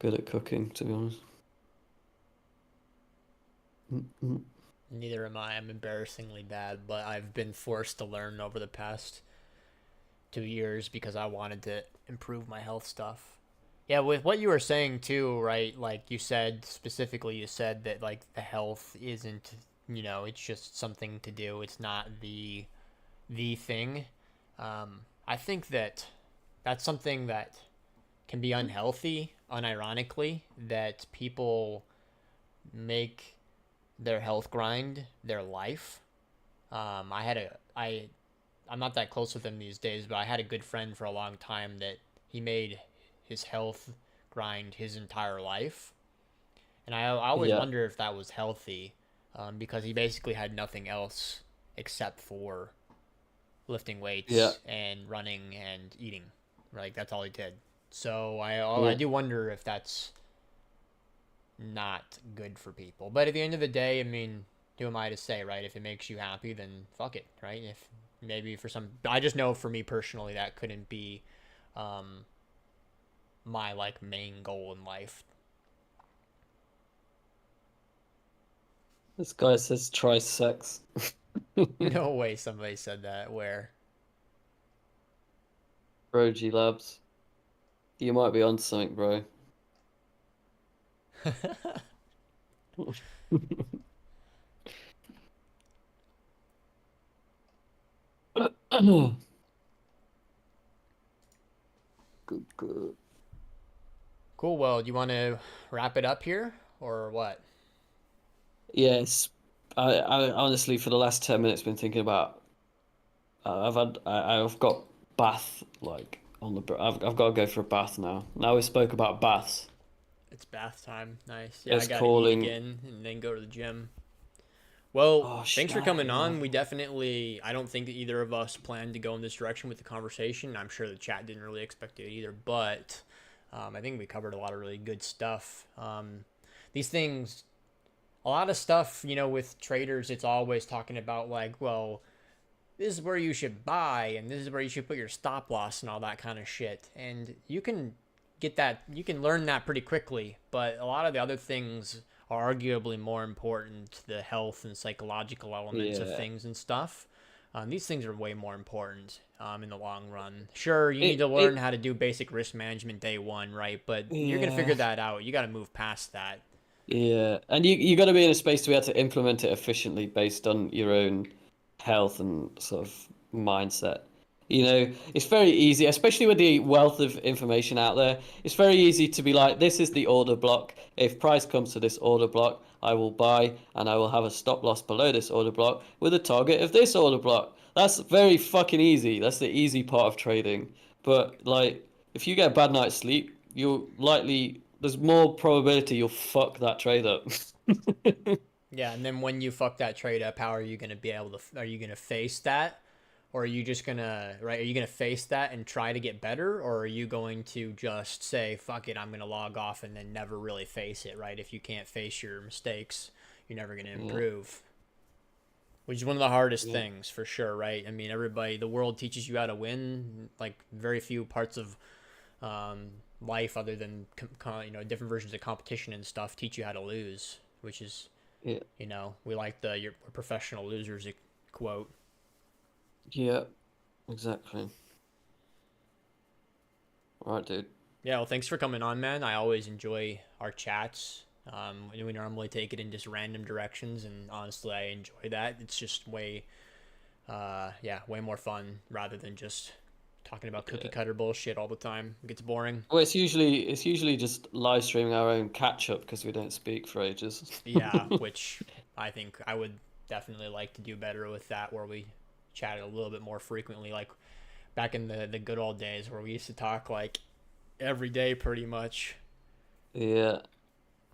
good at cooking, to be honest. Mm-mm. Neither am I. I'm embarrassingly bad, but I've been forced to learn over the past 2 years because I wanted to improve my health stuff. Yeah, with what you were saying too, right? Like you said specifically, you said that like the health isn't, it's just something to do. It's not the thing. I think that that's something that can be unhealthy, unironically, that people make their health grind their life. I had a I I'm not that close with him these days, but I had a good friend for a long time that he made his health grind his entire life, and I always Yeah, wonder if that was healthy, because he basically had nothing else except for lifting yeah, weights and running and eating. Like that's all he did. So I yeah. do wonder if that's not good for people. But at the end of the day, I mean, who am I to say, right? If it makes you happy, then fuck it, right? If maybe for some, I just know for me personally that couldn't be um, my like main goal in life. This guy says try sex. No way somebody said that. Where? Bro, G Labs. You might be on something, bro. Good, good. Cool. Well, do you want to wrap it up here or what? Yes, I honestly for the last 10 minutes been thinking about. I've got bath like on the. I've got to go for a bath now. Now we spoke about baths. It's bath time. Nice. Yeah, I It's gotta eat calling. again and then go to the gym. Well, Oh thanks shit! for coming Yeah. on. We definitely, I don't think that either of us planned to go in this direction with the conversation. I'm sure the chat didn't really expect it either, but I think we covered a lot of really good stuff. These things, a lot of stuff, with traders, it's always talking about like, well, this is where you should buy and this is where you should put your stop loss and all that kind of shit. And you can you can learn that pretty quickly, but a lot of the other things are arguably more important, the health and psychological elements of Yeah. things and stuff. These things are way more important in the long run. Sure, you need It to learn it how to do basic risk management day one, right? But you're going to figure yeah. that out. You got to move past that. Yeah. And you got to be in a space to be able to implement it efficiently based on your own health and sort of mindset. It's very easy, especially with the wealth of information out there. It's very easy to be like, this is the order block. If price comes to this order block, I will buy and I will have a stop loss below this order block with a target of this order block. That's very fucking easy. That's the easy part of trading. But like, if you get a bad night's sleep, there's more probability you'll fuck that trade up. Yeah, and then when you fuck that trade up, how are you going to be able to? Are you going to face that, or are you just gonna right? Are you gonna face that and try to get better, or are you going to just say fuck it, I'm gonna log off and then never really face it? Right? If you can't face your mistakes, you're never gonna Yeah, improve. Which is one of the hardest yeah, things for sure, right? I mean, everybody, the world teaches you how to win. Like very few parts of um, life, other than different versions of competition and stuff, teach you how to lose. Which is yeah, we like the "you're professional losers" quote. yeah, exactly. All right, dude. Yeah, well, thanks for coming on, man. I always enjoy our chats. We normally take it in just random directions, and honestly, I enjoy that. It's just way more fun rather than just talking about cookie Yeah. cutter bullshit all the time. It gets boring. Well, it's usually just live streaming our own catch up because we don't speak for ages. Yeah, which I think I would definitely like to do better with that, where we chatted a little bit more frequently, like back in the good old days where we used to talk like every day pretty much. Yeah.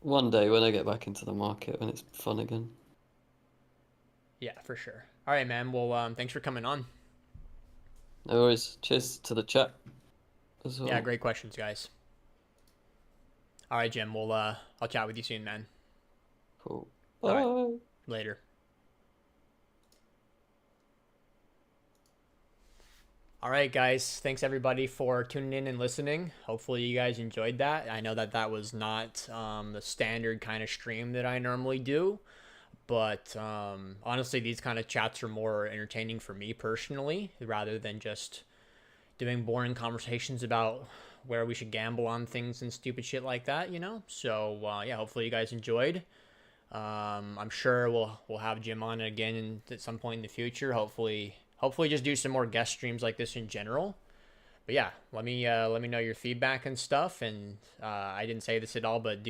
One day when I get back into the market when it's fun again. Yeah, for sure. All right, man. Well, thanks for coming on. No worries. Cheers to the chat as Yeah, well. great questions, guys. All right, Jim. I'll chat with you soon, man. Cool. All right, Bye. later. All right, guys. Thanks everybody for tuning in and listening. Hopefully, you guys enjoyed that. I know that that was not the standard kind of stream that I normally do, but honestly, these kind of chats are more entertaining for me personally, rather than just doing boring conversations about where we should gamble on things and stupid shit like that. So yeah, hopefully you guys enjoyed. I'm sure we'll have Jim on again at some point in the future. Hopefully just do some more guest streams like this in general. But yeah, let me know your feedback and stuff. And I didn't say this at all, but do